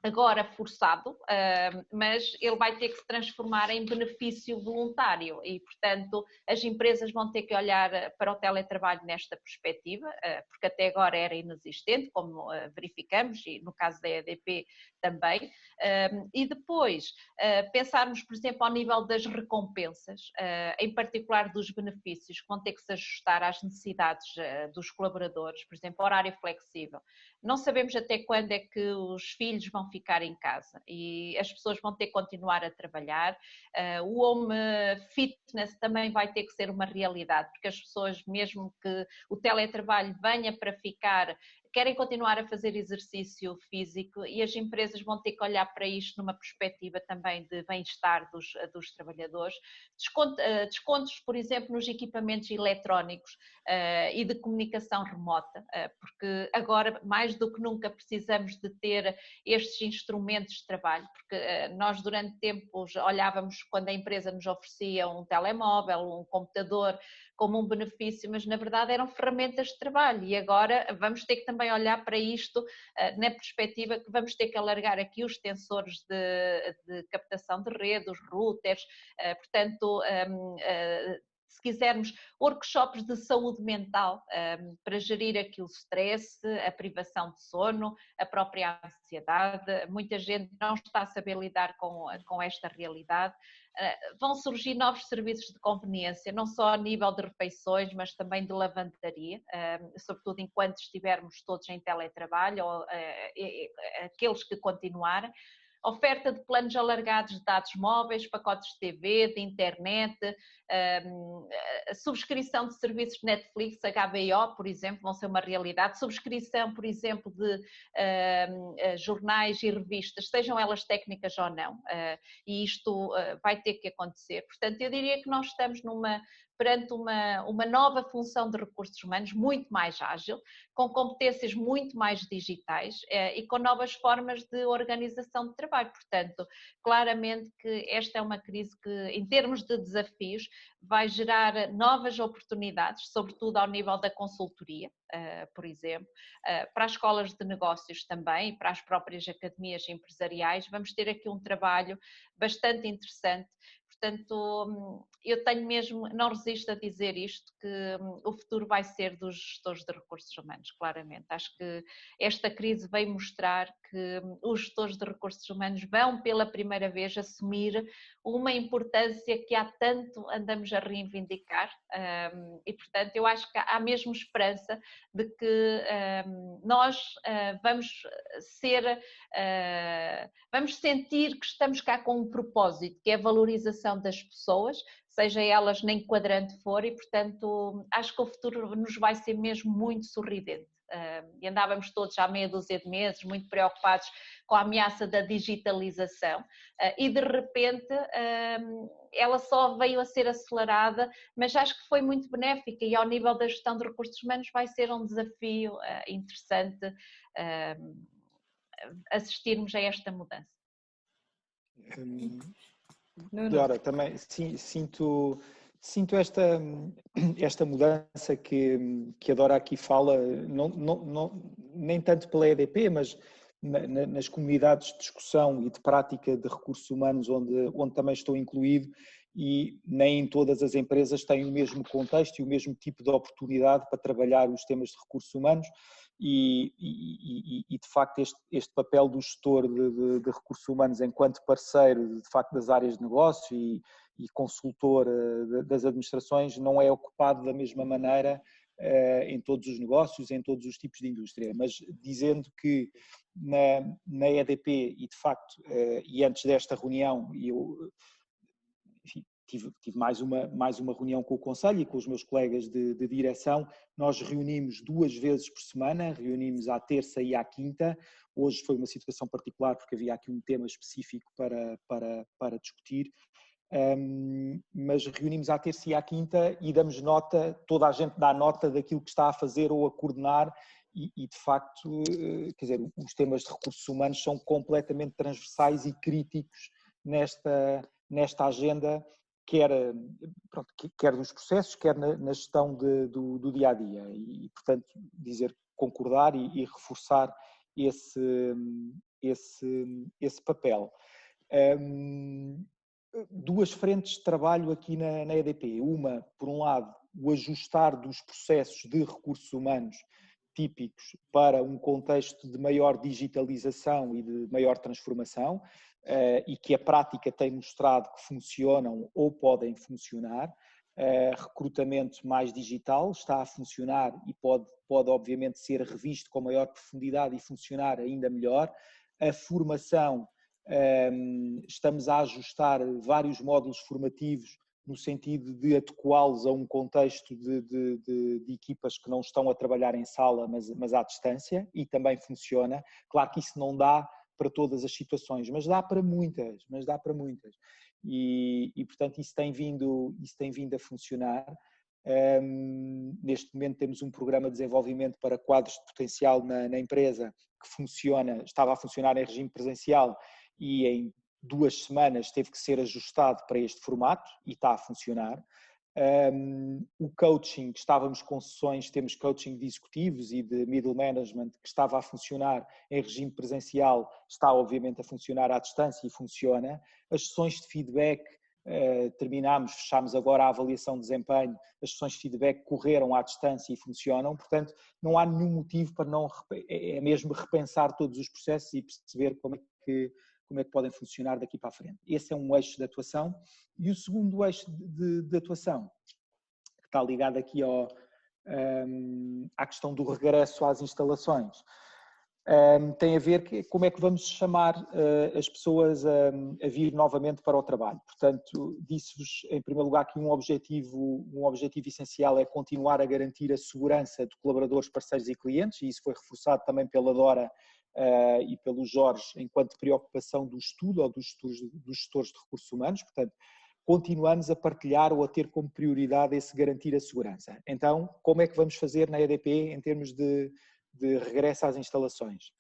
agora forçado, mas ele vai ter que se transformar em benefício voluntário e, portanto, as empresas vão ter que olhar para o teletrabalho nesta perspectiva, porque até agora era inexistente, como verificamos, e no caso da EDP também, e depois pensarmos, por exemplo, ao nível das recompensas, em particular dos benefícios, que vão ter que se ajustar às necessidades dos colaboradores, por exemplo, horário flexível. Não sabemos até quando é que os filhos vão ficar em casa e as pessoas vão ter que continuar a trabalhar. O home fitness também vai ter que ser uma realidade, porque as pessoas, mesmo que o teletrabalho venha para ficar, querem continuar a fazer exercício físico e as empresas vão ter que olhar para isto numa perspectiva também de bem-estar dos trabalhadores. Descontos, por exemplo, nos equipamentos eletrónicos e de comunicação remota, porque agora, mais do que nunca, precisamos de ter estes instrumentos de trabalho, porque nós durante tempos olhávamos quando a empresa nos oferecia um telemóvel, um computador, como um benefício, mas na verdade eram ferramentas de trabalho e agora vamos ter que também olhar para isto na perspectiva que vamos ter que alargar aqui os tensores de captação de rede, os routers, portanto, se quisermos, workshops de saúde mental para gerir aqui o stress, a privação de sono, a própria ansiedade. Muita gente não está a saber lidar com esta realidade. Vão surgir novos serviços de conveniência, não só a nível de refeições, mas também de lavandaria, sobretudo enquanto estivermos todos em teletrabalho, ou aqueles que continuarem. Oferta de planos alargados de dados móveis, pacotes de TV, de internet, subscrição de serviços de Netflix, HBO, por exemplo, vão ser uma realidade. Subscrição, por exemplo, de jornais e revistas, sejam elas técnicas ou não, e isto vai ter que acontecer. Portanto, eu diria que nós estamos perante uma nova função de recursos humanos muito mais ágil, com competências muito mais digitais e com novas formas de organização de trabalho. Portanto, claramente que esta é uma crise que, em termos de desafios, vai gerar novas oportunidades, sobretudo ao nível da consultoria, por exemplo, para as escolas de negócios também, para as próprias academias empresariais. Vamos ter aqui um trabalho bastante interessante. Portanto, eu tenho mesmo, não resisto a dizer isto, que o futuro vai ser dos gestores de recursos humanos, claramente. Acho que esta crise veio mostrar que os gestores de recursos humanos vão pela primeira vez assumir uma importância que há tanto andamos a reivindicar e, portanto, eu acho que há mesmo esperança de que nós vamos sentir que estamos cá com um propósito, que é a valorização das pessoas, seja elas nem quadrante for, e portanto acho que o futuro nos vai ser mesmo muito sorridente. E andávamos todos há meia dúzia de meses muito preocupados com a ameaça da digitalização e de repente ela só veio a ser acelerada, mas acho que foi muito benéfica e ao nível da gestão de recursos humanos vai ser um desafio interessante assistirmos a esta mudança. Dora, também sinto esta mudança que a Dora aqui fala, nem tanto pela EDP, mas nas comunidades de discussão e de prática de recursos humanos onde também estou incluído, e nem em todas as empresas têm o mesmo contexto e o mesmo tipo de oportunidade para trabalhar os temas de recursos humanos e de facto este papel do gestor de recursos humanos enquanto parceiro de facto das áreas de negócio e consultor das administrações não é ocupado da mesma maneira em todos os negócios, em todos os tipos de indústria, mas dizendo que na EDP e de facto, e antes desta reunião, eu tive mais uma reunião com o Conselho e com os meus colegas de direção. Nós reunimos 2 vezes por semana, reunimos à terça e à quinta. Hoje foi uma situação particular porque havia aqui um tema específico para discutir. Mas reunimos à terça e à quinta e damos nota, toda a gente dá nota daquilo que está a fazer ou a coordenar e de facto, quer dizer, os temas de recursos humanos são completamente transversais e críticos nesta agenda, quer dos processos, quer na gestão do dia-a-dia e, portanto, concordar e reforçar esse papel. 2 frentes de trabalho aqui na EDP. Uma, por um lado, o ajustar dos processos de recursos humanos típicos para um contexto de maior digitalização e de maior transformação e que a prática tem mostrado que funcionam ou podem funcionar. Recrutamento mais digital está a funcionar e pode obviamente ser revisto com maior profundidade e funcionar ainda melhor. A formação, estamos a ajustar vários módulos formativos no sentido de adequá-los a um contexto de equipas que não estão a trabalhar em sala, mas à distância, e também funciona. Claro que isso não dá para todas as situações, mas dá para muitas. E portanto, isso tem vindo a funcionar. Neste momento temos um programa de desenvolvimento para quadros de potencial na empresa que estava a funcionar em regime presencial e em 2 semanas teve que ser ajustado para este formato e está a funcionar. O coaching, estávamos com sessões, temos coaching de executivos e de middle management que estava a funcionar em regime presencial, está obviamente a funcionar à distância e funciona. As sessões de feedback, fechámos agora a avaliação de desempenho, as sessões de feedback correram à distância e funcionam, portanto não há nenhum motivo para não, é mesmo repensar todos os processos e perceber como é que podem funcionar daqui para a frente. Esse é um eixo de atuação. E o segundo eixo de atuação, que está ligado aqui à questão do regresso às instalações, tem a ver com como é que vamos chamar as pessoas a vir novamente para o trabalho. Portanto, disse-vos em primeiro lugar que um objetivo essencial é continuar a garantir a segurança de colaboradores, parceiros e clientes, e isso foi reforçado também pela Dora e pelo Jorge enquanto preocupação do estudo ou dos gestores de recursos humanos. Portanto, continuamos a partilhar ou a ter como prioridade esse garantir a segurança. Então, como é que vamos fazer na EDP em termos de regresso às instalações?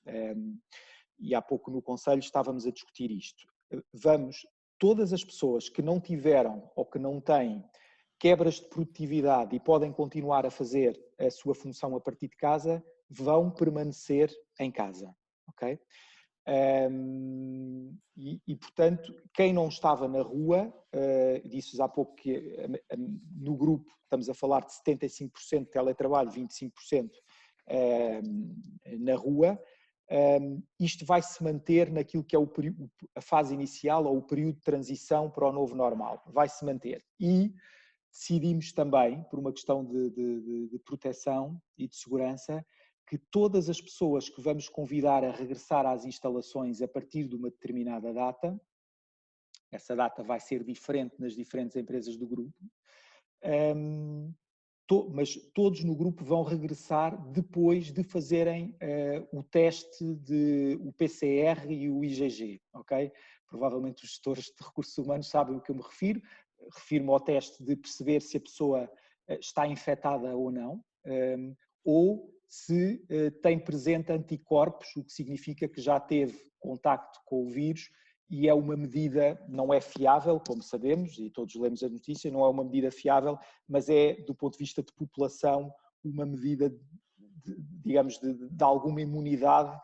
E há pouco no Conselho estávamos a discutir isto. Todas as pessoas que não tiveram ou que não têm quebras de produtividade e podem continuar a fazer a sua função a partir de casa, vão permanecer em casa, ok? Portanto, quem não estava na rua, disse-vos há pouco que no grupo estamos a falar de 75% de teletrabalho, 25% na rua. Isto vai se manter naquilo que é a fase inicial ou o período de transição para o novo normal, vai se manter. E decidimos também, por uma questão de proteção e de segurança, que todas as pessoas que vamos convidar a regressar às instalações a partir de uma determinada data, essa data vai ser diferente nas diferentes empresas do grupo, mas todos no grupo vão regressar depois de fazerem o teste o PCR e o IgG, ok? Provavelmente os gestores de recursos humanos sabem o que eu me refiro. Refiro-me ao teste de perceber se a pessoa está infectada ou não, ou se tem presente anticorpos, o que significa que já teve contacto com o vírus, e é uma medida, não é fiável, como sabemos, e todos lemos a notícia, não é uma medida fiável, mas é, do ponto de vista de população, uma medida, digamos, de alguma imunidade.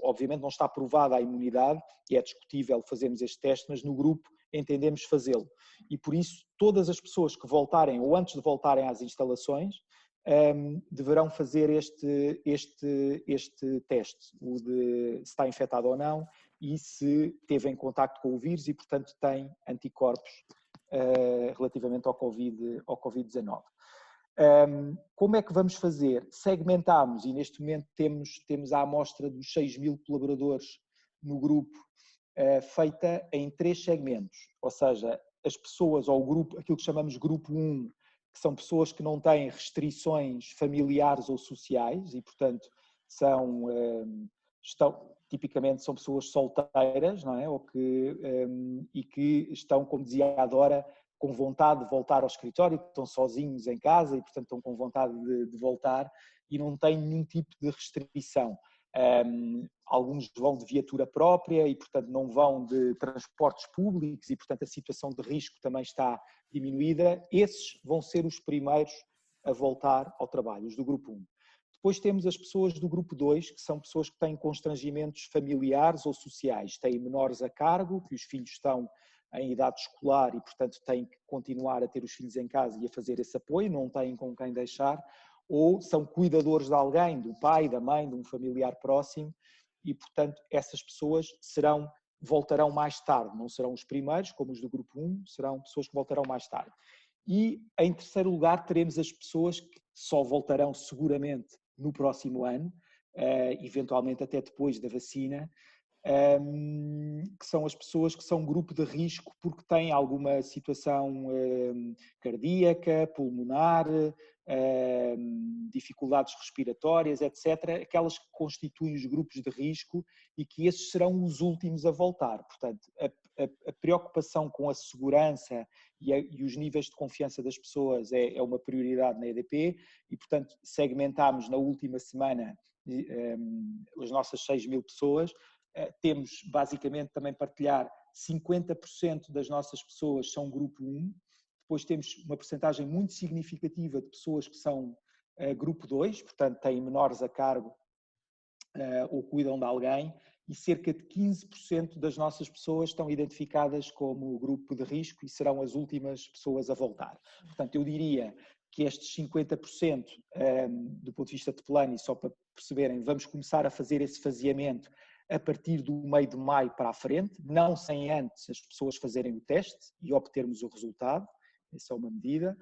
Obviamente não está provada a imunidade, e é discutível fazermos este teste, mas no grupo entendemos fazê-lo. E por isso, todas as pessoas que voltarem, ou antes de voltarem às instalações, deverão fazer este teste, o de se está infectado ou não e se teve em contacto com o vírus e, portanto, tem anticorpos relativamente ao Covid-19. Como é que vamos fazer? Segmentámos e neste momento temos a amostra dos 6.000 colaboradores no grupo feita em 3 segmentos, ou seja, as pessoas, ou o grupo, aquilo que chamamos grupo 1, que são pessoas que não têm restrições familiares ou sociais e, portanto, tipicamente são pessoas solteiras, não é? E que estão, como dizia a Dora, com vontade de voltar ao escritório, que estão sozinhos em casa e, portanto, estão com vontade de voltar e não têm nenhum tipo de restrição. Alguns vão de viatura própria e, portanto, não vão de transportes públicos e, portanto, a situação de risco também está diminuída. Esses vão ser os primeiros a voltar ao trabalho, os do grupo 1. Depois temos as pessoas do grupo 2, que são pessoas que têm constrangimentos familiares ou sociais, têm menores a cargo, que os filhos estão em idade escolar e, portanto, têm que continuar a ter os filhos em casa e a fazer esse apoio, não têm com quem deixar, ou são cuidadores de alguém, do pai, da mãe, de um familiar próximo, e, portanto, essas pessoas voltarão mais tarde, não serão os primeiros, como os do grupo 1, serão pessoas que voltarão mais tarde. E, em terceiro lugar, teremos as pessoas que só voltarão seguramente no próximo ano, eventualmente até depois da vacina, que são as pessoas que são grupo de risco porque têm alguma situação cardíaca, pulmonar, dificuldades respiratórias, etc., aquelas que constituem os grupos de risco e que esses serão os últimos a voltar. Portanto, a preocupação com a segurança e os níveis de confiança das pessoas é uma prioridade na EDP e, portanto, segmentámos na última semana as nossas 6.000 pessoas. Temos, basicamente, também partilhar 50% das nossas pessoas são grupo 1, depois temos uma percentagem muito significativa de pessoas que são grupo 2, portanto têm menores a cargo ou cuidam de alguém, e cerca de 15% das nossas pessoas estão identificadas como grupo de risco e serão as últimas pessoas a voltar. Portanto, eu diria que estes 50%, do ponto de vista de plano, e só para perceberem, vamos começar a fazer esse faseamento a partir do meio de maio para a frente, não sem antes as pessoas fazerem o teste e obtermos o resultado, essa é uma medida.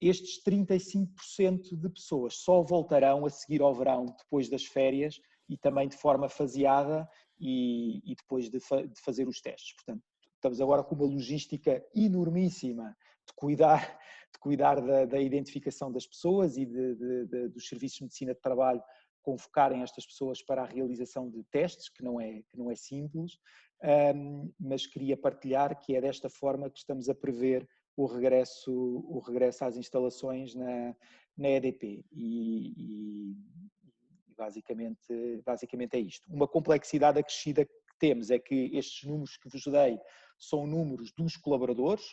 Estes 35% de pessoas só voltarão a seguir ao verão depois das férias e também de forma faseada e depois de fazer os testes. Portanto, estamos agora com uma logística enormíssima de cuidar da identificação das pessoas e dos serviços de medicina de trabalho convocarem estas pessoas para a realização de testes, que não é simples, mas queria partilhar que é desta forma que estamos a prever o regresso às instalações na EDP e basicamente é isto. Uma complexidade acrescida que temos é que estes números que vos dei são números dos colaboradores,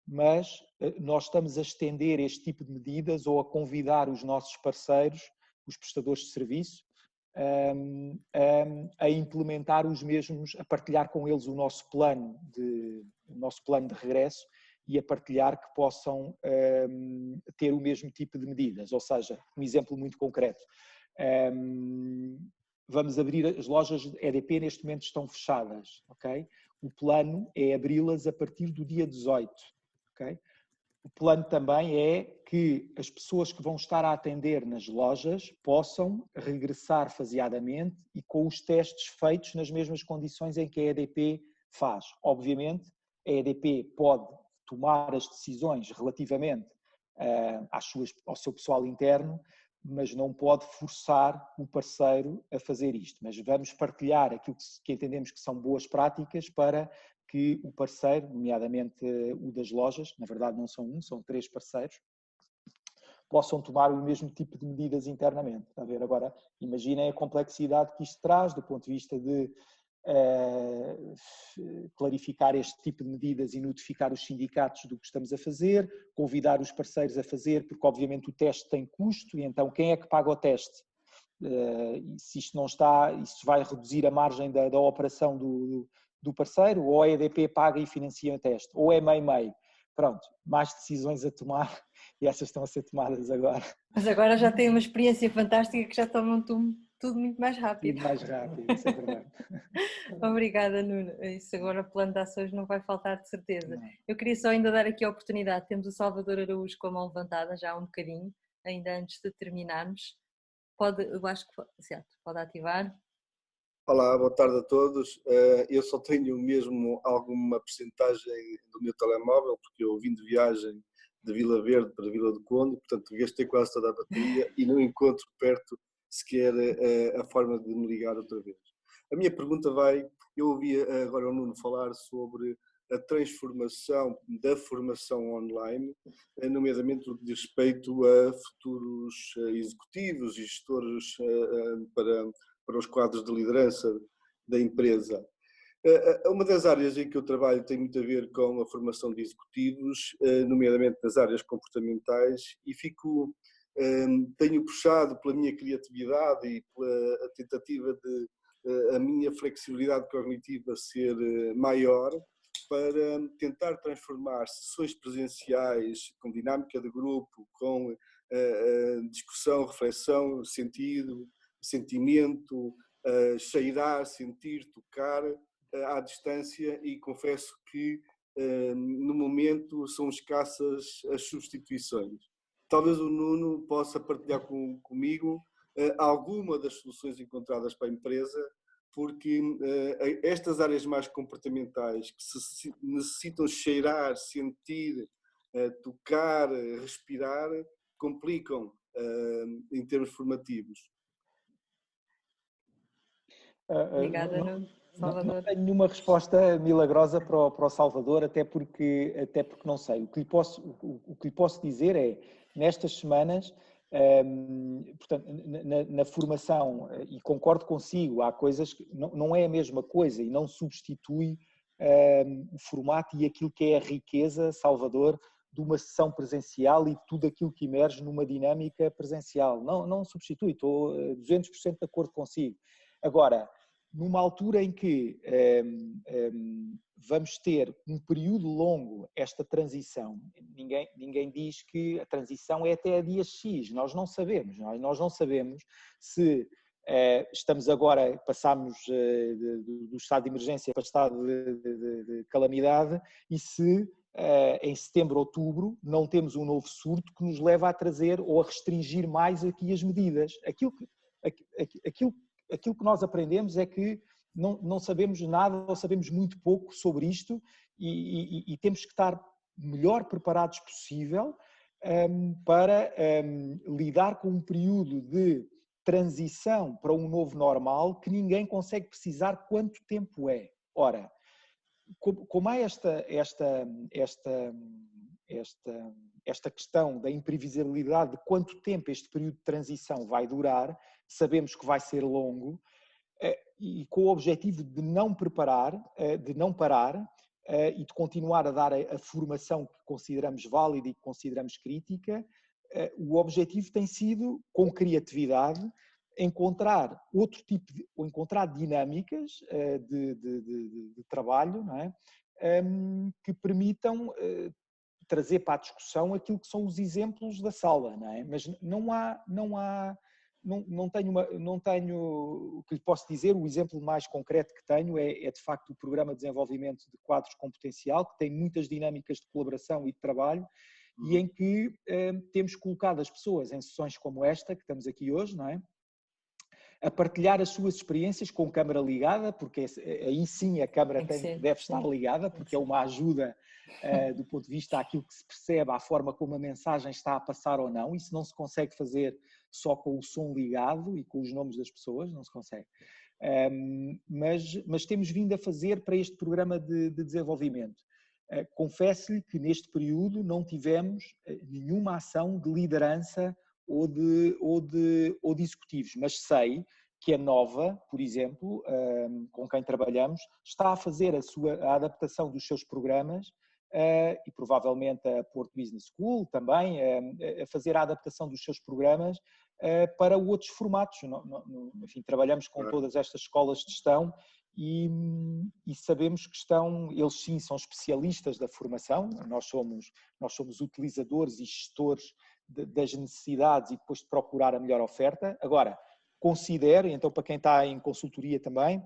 mas nós estamos a estender este tipo de medidas ou a convidar os nossos parceiros, os prestadores de serviço, a implementar os mesmos, a partilhar com eles o nosso plano de regresso e a partilhar que possam ter o mesmo tipo de medidas. Ou seja, um exemplo muito concreto. Vamos abrir as lojas de EDP, neste momento estão fechadas, ok? O plano é abri-las a partir do dia 18, ok? O plano também é que as pessoas que vão estar a atender nas lojas possam regressar faseadamente e com os testes feitos nas mesmas condições em que a EDP faz. Obviamente, a EDP pode tomar as decisões relativamente ao seu pessoal interno, mas não pode forçar o parceiro a fazer isto. Mas vamos partilhar aquilo que entendemos que são boas práticas para que o parceiro, nomeadamente o das lojas, na verdade não são um, são 3 parceiros, possam tomar o mesmo tipo de medidas internamente. Está a ver? Agora, imaginem a complexidade que isto traz do ponto de vista de clarificar este tipo de medidas e notificar os sindicatos do que estamos a fazer, convidar os parceiros a fazer, porque obviamente o teste tem custo e então quem é que paga o teste? Se isto não está, isto vai reduzir a margem da operação do parceiro, ou a EDP paga e financia o teste, ou é meio-meio. Pronto, mais decisões a tomar e essas estão a ser tomadas agora. Mas agora já tem uma experiência fantástica que já tomam tudo muito mais rápido. Tudo mais rápido, isso é verdade. Obrigada, Nuno. Isso agora, o plano de ações não vai faltar de certeza. Não. Eu queria só ainda dar aqui a oportunidade, temos o Salvador Araújo com a mão levantada já há um bocadinho, ainda antes de terminarmos. Eu acho que certo, pode ativar. Olá, boa tarde a todos. Eu só tenho mesmo alguma percentagem do meu telemóvel, porque eu vim de viagem de Vila Verde para Vila do Conde, portanto gastei quase toda a bateria e não encontro perto sequer a forma de me ligar outra vez. A minha pergunta eu ouvi agora o Nuno falar sobre a transformação da formação online, nomeadamente no que diz respeito a futuros executivos e gestores para os quadros de liderança da empresa. Uma das áreas em que eu trabalho tem muito a ver com a formação de executivos, nomeadamente nas áreas comportamentais, e tenho puxado pela minha criatividade e pela tentativa de a minha flexibilidade cognitiva ser maior, para tentar transformar sessões presenciais com dinâmica de grupo, com discussão, reflexão, sentido, sentimento, cheirar, sentir, tocar à distância, e confesso que no momento são escassas as substituições. Talvez o Nuno possa partilhar comigo alguma das soluções encontradas para a empresa, porque estas áreas mais comportamentais que necessitam cheirar, sentir, tocar, respirar, complicam em termos formativos. Obrigada, Nuno. Salvador. Não tenho nenhuma resposta milagrosa para o Salvador, até porque não sei. O que lhe posso dizer é, nestas semanas, portanto, na formação, e concordo consigo, há coisas que não é a mesma coisa e não substitui o formato e aquilo que é a riqueza, Salvador, de uma sessão presencial e tudo aquilo que emerge numa dinâmica presencial. Não substitui, estou 200% de acordo consigo. Agora, numa altura em que vamos ter um período longo, esta transição, ninguém diz que a transição é até a dia X, nós não sabemos se estamos agora, passamos do estado de emergência para o estado de calamidade, e se em setembro, outubro, não temos um novo surto que nos leva a trazer ou a restringir mais aqui as medidas. Aquilo que nós aprendemos é que não sabemos nada ou sabemos muito pouco sobre isto, e temos que estar melhor preparados possível para lidar com um período de transição para um novo normal que ninguém consegue precisar quanto tempo é. Ora, como há esta questão da imprevisibilidade de quanto tempo este período de transição vai durar, sabemos que vai ser longo, e com o objetivo de não parar e de continuar a dar a formação que consideramos válida e que consideramos crítica, o objetivo tem sido, com criatividade, encontrar encontrar dinâmicas de trabalho, não é? Que permitam trazer para a discussão aquilo que são os exemplos da sala, não é? Mas não tenho, o que lhe posso dizer, o exemplo mais concreto que tenho é de facto o Programa de Desenvolvimento de Quadros Competencial, que tem muitas dinâmicas de colaboração e de trabalho, e em que temos colocado as pessoas em sessões como esta, que estamos aqui hoje, não é? A partilhar as suas experiências com câmara ligada, porque aí sim a câmara deve estar ligada, porque é uma ajuda do ponto de vista àquilo que se percebe, à forma como a mensagem está a passar ou não. Isso não se consegue fazer só com o som ligado e com os nomes das pessoas, não se consegue. Mas temos vindo a fazer para este programa de desenvolvimento. Confesso-lhe que neste período não tivemos nenhuma ação de liderança ou de executivos, mas sei que a Nova, por exemplo, com quem trabalhamos, está a fazer a adaptação dos seus programas, e provavelmente a Porto Business School também, a fazer a adaptação dos seus programas para outros formatos. Enfim, trabalhamos com todas estas escolas de gestão e sabemos que eles sim são especialistas da formação, nós somos utilizadores e gestores das necessidades e depois de procurar a melhor oferta. Agora, considero, então para quem está em consultoria também,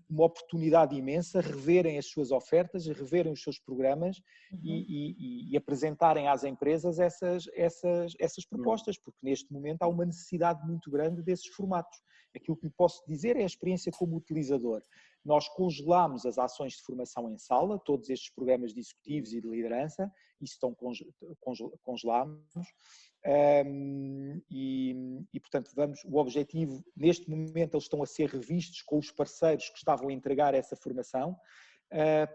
uma oportunidade imensa reverem as suas ofertas, reverem os seus programas e apresentarem às empresas essas propostas, porque neste momento há uma necessidade muito grande desses formatos. Aquilo que lhe posso dizer é a experiência como utilizador. Nós congelamos as ações de formação em sala, todos estes programas de executivos e de liderança, isso estão congelados. Portanto, o objetivo, neste momento, eles estão a ser revistos com os parceiros que estavam a entregar essa formação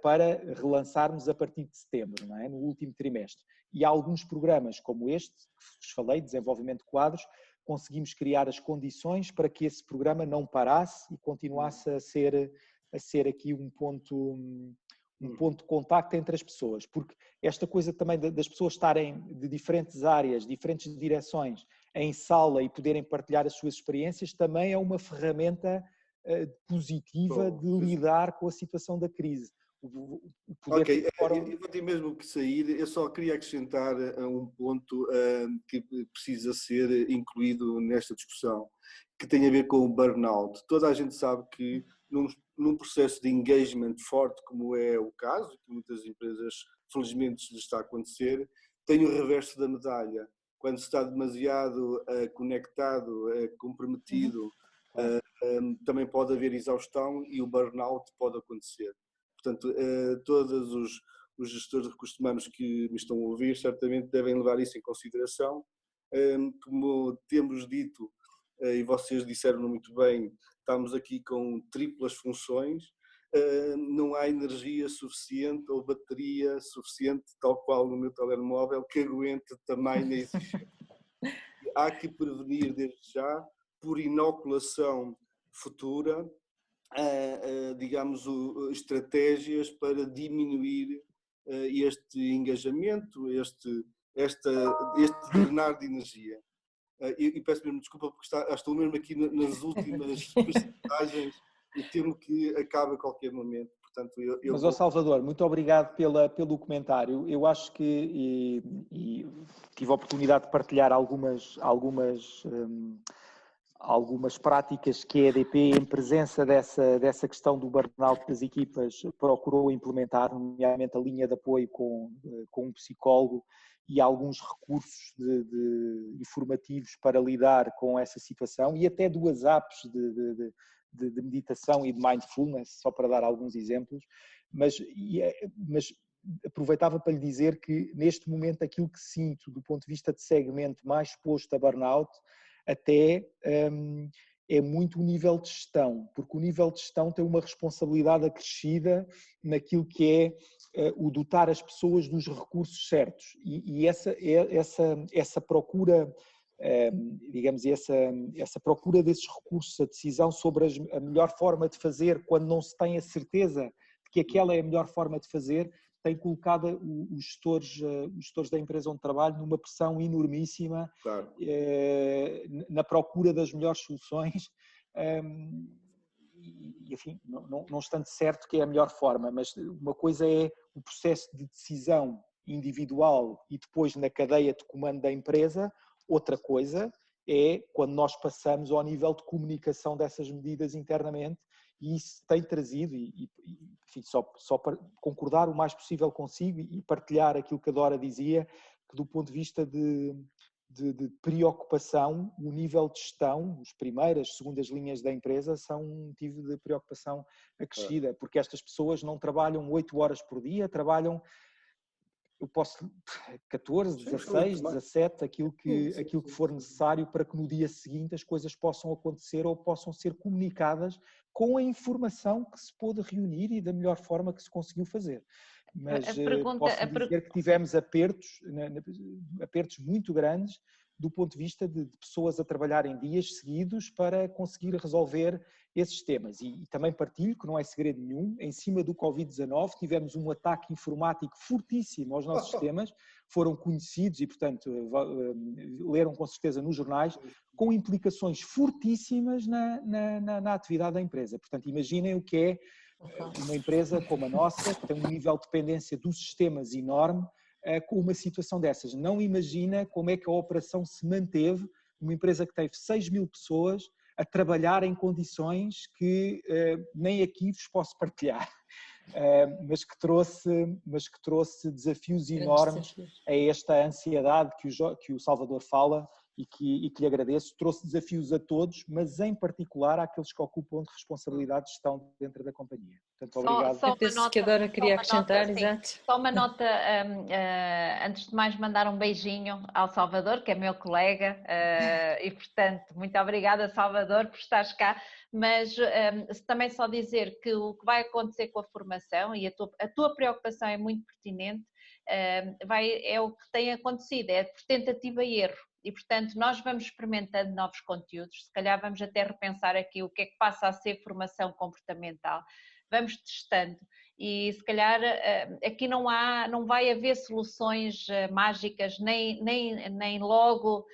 para relançarmos a partir de setembro, não é? No último trimestre. E há alguns programas como este, que vos falei, desenvolvimento de quadros, conseguimos criar as condições para que esse programa não parasse e continuasse a ser aqui um ponto de contacto entre as pessoas, porque esta coisa também das pessoas estarem de diferentes áreas, diferentes direções em sala e poderem partilhar as suas experiências também é uma ferramenta positiva de lidar com a situação da crise. Ok, eu vou ter mesmo que sair, eu só queria acrescentar um ponto que precisa ser incluído nesta discussão, que tem a ver com o burnout. Toda a gente sabe que num processo de engagement forte, como é o caso, que muitas empresas felizmente lhes está a acontecer, tem o reverso da medalha. Quando se está demasiado conectado, comprometido, também pode haver exaustão e o burnout pode acontecer. Portanto, todos os gestores de recursos humanos que me estão a ouvir certamente devem levar isso em consideração. Como temos dito, e vocês disseram muito bem, estamos aqui com triplas funções, não há energia suficiente ou bateria suficiente, tal qual no meu telemóvel, que aguente tamanha exigência. Há que prevenir desde já, por inoculação futura, digamos, estratégias para diminuir este engajamento, este drenar de energia. E peço mesmo desculpa porque estou mesmo aqui nas últimas percentagens e temo que acabe a qualquer momento. Portanto, Mas, Salvador, muito obrigado pelo comentário. Eu acho que e tive a oportunidade de partilhar algumas práticas que a EDP, em presença dessa questão do burnout das equipas, procurou implementar, nomeadamente a linha de apoio com um psicólogo e alguns recursos informativos para lidar com essa situação e até 2 apps de meditação e de mindfulness, só para dar alguns exemplos, mas aproveitava para lhe dizer que neste momento aquilo que sinto do ponto de vista de segmento mais exposto a burnout até é muito o nível de gestão, porque o nível de gestão tem uma responsabilidade acrescida naquilo que é o dotar as pessoas dos recursos certos e essa procura, digamos, essa procura desses recursos, a decisão sobre a melhor forma de fazer quando não se tem a certeza de que aquela é a melhor forma de fazer, tem colocado os gestores da empresa onde trabalho numa pressão enormíssima, claro, na procura das melhores soluções e, enfim, não estando certo que é a melhor forma, mas uma coisa é o processo de decisão individual e depois na cadeia de comando da empresa, outra coisa é quando nós passamos ao nível de comunicação dessas medidas internamente. E isso tem trazido, enfim, só para concordar o mais possível consigo e partilhar aquilo que a Dora dizia, que do ponto de vista de preocupação, o nível de gestão, as primeiras, segundas linhas da empresa são um motivo de preocupação acrescida, porque estas pessoas não trabalham 8 horas por dia, trabalham, eu posso 14, 16, 17, aquilo que for necessário para que no dia seguinte as coisas possam acontecer ou possam ser comunicadas com a informação que se pôde reunir e da melhor forma que se conseguiu fazer. Mas posso dizer que tivemos apertos muito grandes do ponto de vista de pessoas a trabalharem dias seguidos para conseguir resolver esses temas. E também partilho, que não é segredo nenhum, em cima do Covid-19 tivemos um ataque informático fortíssimo aos nossos sistemas, foram conhecidos e, portanto, leram com certeza nos jornais, com implicações fortíssimas na atividade da empresa. Portanto, imaginem o que é uma empresa como a nossa, que tem um nível de dependência dos sistemas enorme, com uma situação dessas. Não imagina como é que a operação se manteve, uma empresa que teve 6.000 pessoas, a trabalhar em condições que nem aqui vos posso partilhar, mas que trouxe desafios enormes a esta ansiedade que o Salvador fala e que lhe agradeço. Trouxe desafios a todos, mas em particular àqueles que ocupam de responsabilidade de gestão dentro da companhia. Portanto, obrigado. Eu penso que a Dora queria acrescentar, exato. Só uma nota, antes de mais mandar um beijinho ao Salvador, que é meu colega, e portanto, muito obrigada, Salvador, por estares cá, mas também só dizer que o que vai acontecer com a formação, e a tua preocupação é muito pertinente, é o que tem acontecido, é por tentativa e erro. E, portanto, nós vamos experimentando novos conteúdos, se calhar vamos até repensar aqui o que é que passa a ser formação comportamental, vamos testando e se calhar aqui não vai haver soluções mágicas nem logo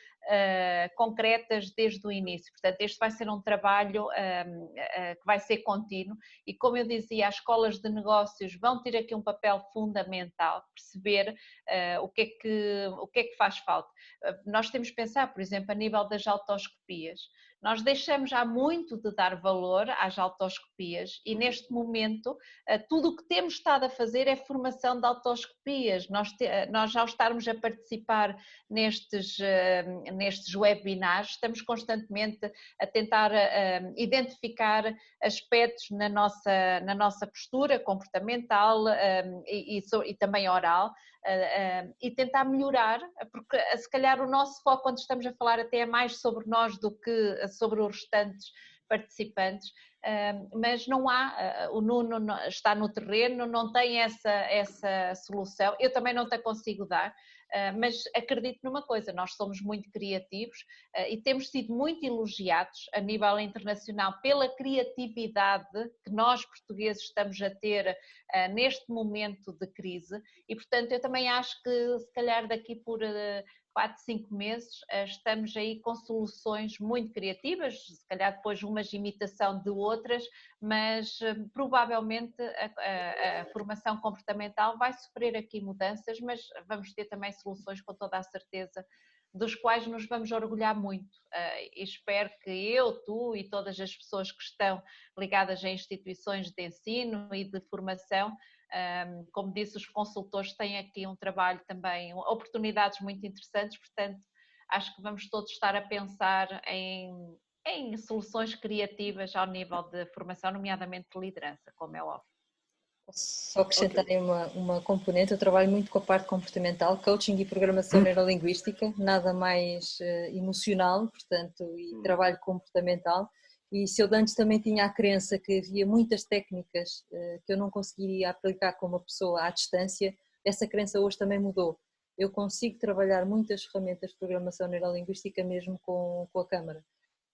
concretas desde o início. Portanto, este vai ser um trabalho que vai ser contínuo e, como eu dizia, as escolas de negócios vão ter aqui um papel fundamental, perceber o que é que faz falta. Nós temos que pensar, por exemplo, a nível das autoescopias. Nós deixamos já muito de dar valor às autoescopias e neste momento tudo o que temos estado a fazer é formação de autoescopias. Nós já estarmos a participar nestes webinars, estamos constantemente a tentar identificar aspectos na nossa postura comportamental e também oral e tentar melhorar, porque se calhar o nosso foco quando estamos a falar até é mais sobre nós do que sobre os restantes participantes, mas não há, o Nuno está no terreno, não tem essa solução, eu também não te a consigo dar, mas acredito numa coisa, nós somos muito criativos e temos sido muito elogiados a nível internacional pela criatividade que nós portugueses estamos a ter neste momento de crise e portanto eu também acho que se calhar daqui por 4, 5 meses estamos aí com soluções muito criativas, se calhar depois umas imitação de outras, mas provavelmente a formação comportamental vai sofrer aqui mudanças, mas vamos ter também soluções com toda a certeza, dos quais nos vamos orgulhar muito e espero que eu, tu e todas as pessoas que estão ligadas a instituições de ensino e de formação, como disse, os consultores têm aqui um trabalho também, oportunidades muito interessantes, portanto acho que vamos todos estar a pensar em soluções criativas ao nível de formação, nomeadamente de liderança, como é óbvio. Só acrescentar uma componente, eu trabalho muito com a parte comportamental, coaching e programação neurolinguística, nada mais emocional, portanto, e trabalho comportamental. E se eu antes também tinha a crença que havia muitas técnicas que eu não conseguiria aplicar com uma pessoa à distância, essa crença hoje também mudou. Eu consigo trabalhar muitas ferramentas de programação neurolinguística mesmo com a câmara.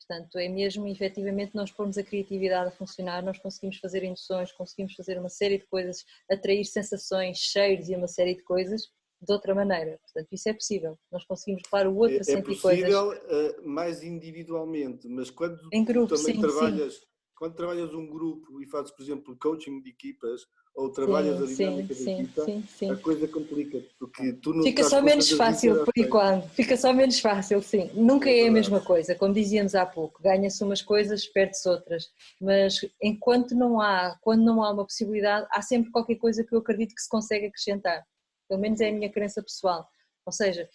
Portanto, é mesmo efetivamente nós pormos a criatividade a funcionar, nós conseguimos fazer induções, conseguimos fazer uma série de coisas, atrair sensações, cheiros e uma série de coisas de outra maneira. Portanto, isso é possível. Nós conseguimos levar o outro a sentir coisas. É possível mais individualmente, mas quando em grupo, também sim, trabalhas, sim. Quando trabalhas um grupo e fazes, por exemplo, coaching de equipas ou trabalhas a dinâmica da equipa, a coisa complica, porque tu não fica só menos fácil por enquanto, fica só menos fácil, sim. Nunca é a mesma coisa, como dizíamos há pouco, ganha-se umas coisas, perde-se outras, mas quando não há uma possibilidade, há sempre qualquer coisa que eu acredito que se consegue acrescentar, pelo menos é a minha crença pessoal, ou seja,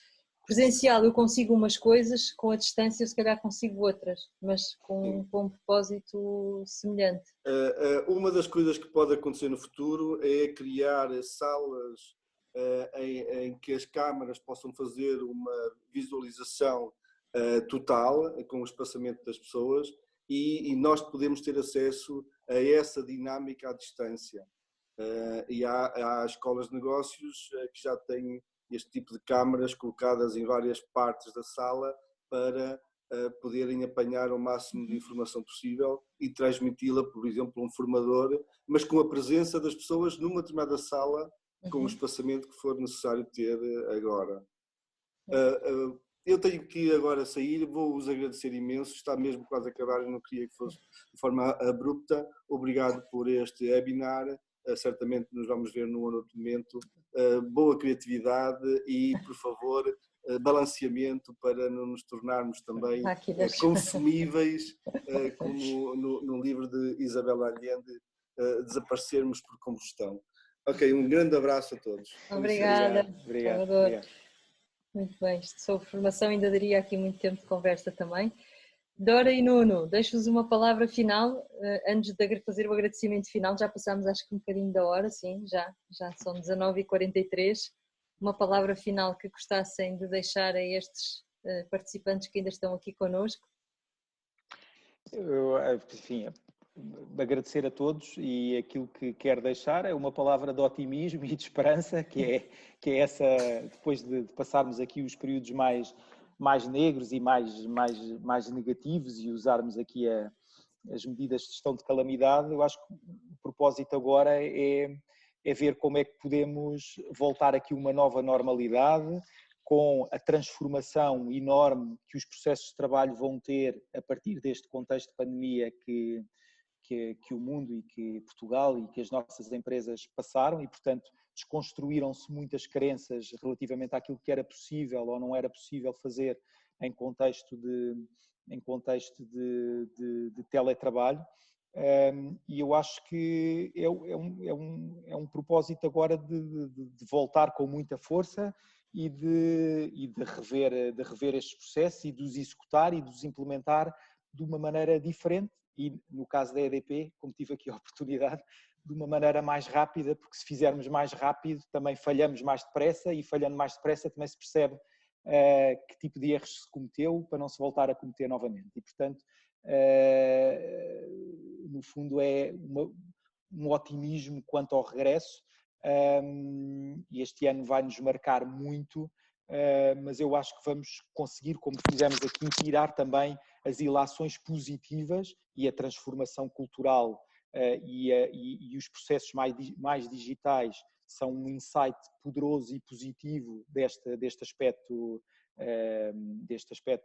presencial eu consigo umas coisas, com a distância eu se calhar consigo outras, mas com um propósito semelhante. Uma das coisas que pode acontecer no futuro é criar salas em que as câmaras possam fazer uma visualização total com o espaçamento das pessoas e nós podemos ter acesso a essa dinâmica à distância. E há escolas de negócios que já têm este tipo de câmaras colocadas em várias partes da sala para poderem apanhar o máximo de informação possível e transmiti-la, por exemplo, a um formador, mas com a presença das pessoas numa determinada sala, com o espaçamento que for necessário ter agora. Eu tenho que agora sair, vou-vos agradecer imenso, está mesmo quase a acabar, eu não queria que fosse de forma abrupta. Obrigado por este webinar, certamente nos vamos ver num outro momento. Boa criatividade e, por favor, balanceamento para não nos tornarmos também consumíveis, como no livro de Isabel Allende, desaparecermos por combustão. Ok, um grande abraço a todos. Obrigada, obrigado. Muito bem, sobre formação ainda daria aqui muito tempo de conversa também. Dora e Nuno, deixo-vos uma palavra final, antes de fazer o agradecimento final, já passámos acho que um bocadinho da hora, sim, já são 19h43, uma palavra final que gostassem de deixar a estes participantes que ainda estão aqui connosco. Enfim, agradecer a todos, e aquilo que quero deixar é uma palavra de otimismo e de esperança, que é essa, depois de passarmos aqui os períodos mais negros e mais negativos e usarmos aqui as medidas de gestão de calamidade, eu acho que o propósito agora é ver como é que podemos voltar aqui uma nova normalidade, com a transformação enorme que os processos de trabalho vão ter a partir deste contexto de pandemia que o mundo e que Portugal e que as nossas empresas passaram, e portanto desconstruíram-se muitas crenças relativamente àquilo que era possível ou não era possível fazer em contexto de teletrabalho, e eu acho que é um propósito agora de voltar com muita força e de rever estes processos e de os executar e de os implementar de uma maneira diferente, e no caso da EDP, como tive aqui a oportunidade, de uma maneira mais rápida, porque se fizermos mais rápido também falhamos mais depressa, e falhando mais depressa também se percebe que tipo de erros se cometeu para não se voltar a cometer novamente. E portanto, no fundo é um otimismo quanto ao regresso, e este ano vai nos marcar muito, mas eu acho que vamos conseguir, como fizemos aqui, tirar também as ilações positivas e a transformação cultural e os processos mais digitais são um insight poderoso e positivo deste aspecto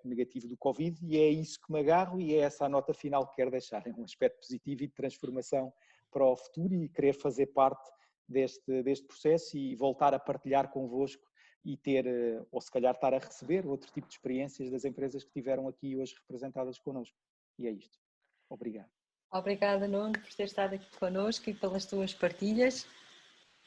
negativo do Covid, e é isso que me agarro, e é essa a nota final que quero deixar, é um aspecto positivo e de transformação para o futuro, e querer fazer parte deste processo e voltar a partilhar convosco e ter, ou se calhar estar a receber outro tipo de experiências das empresas que estiveram aqui hoje representadas connosco. E é isto. Obrigado. Obrigada, Nuno, por ter estado aqui connosco e pelas tuas partilhas.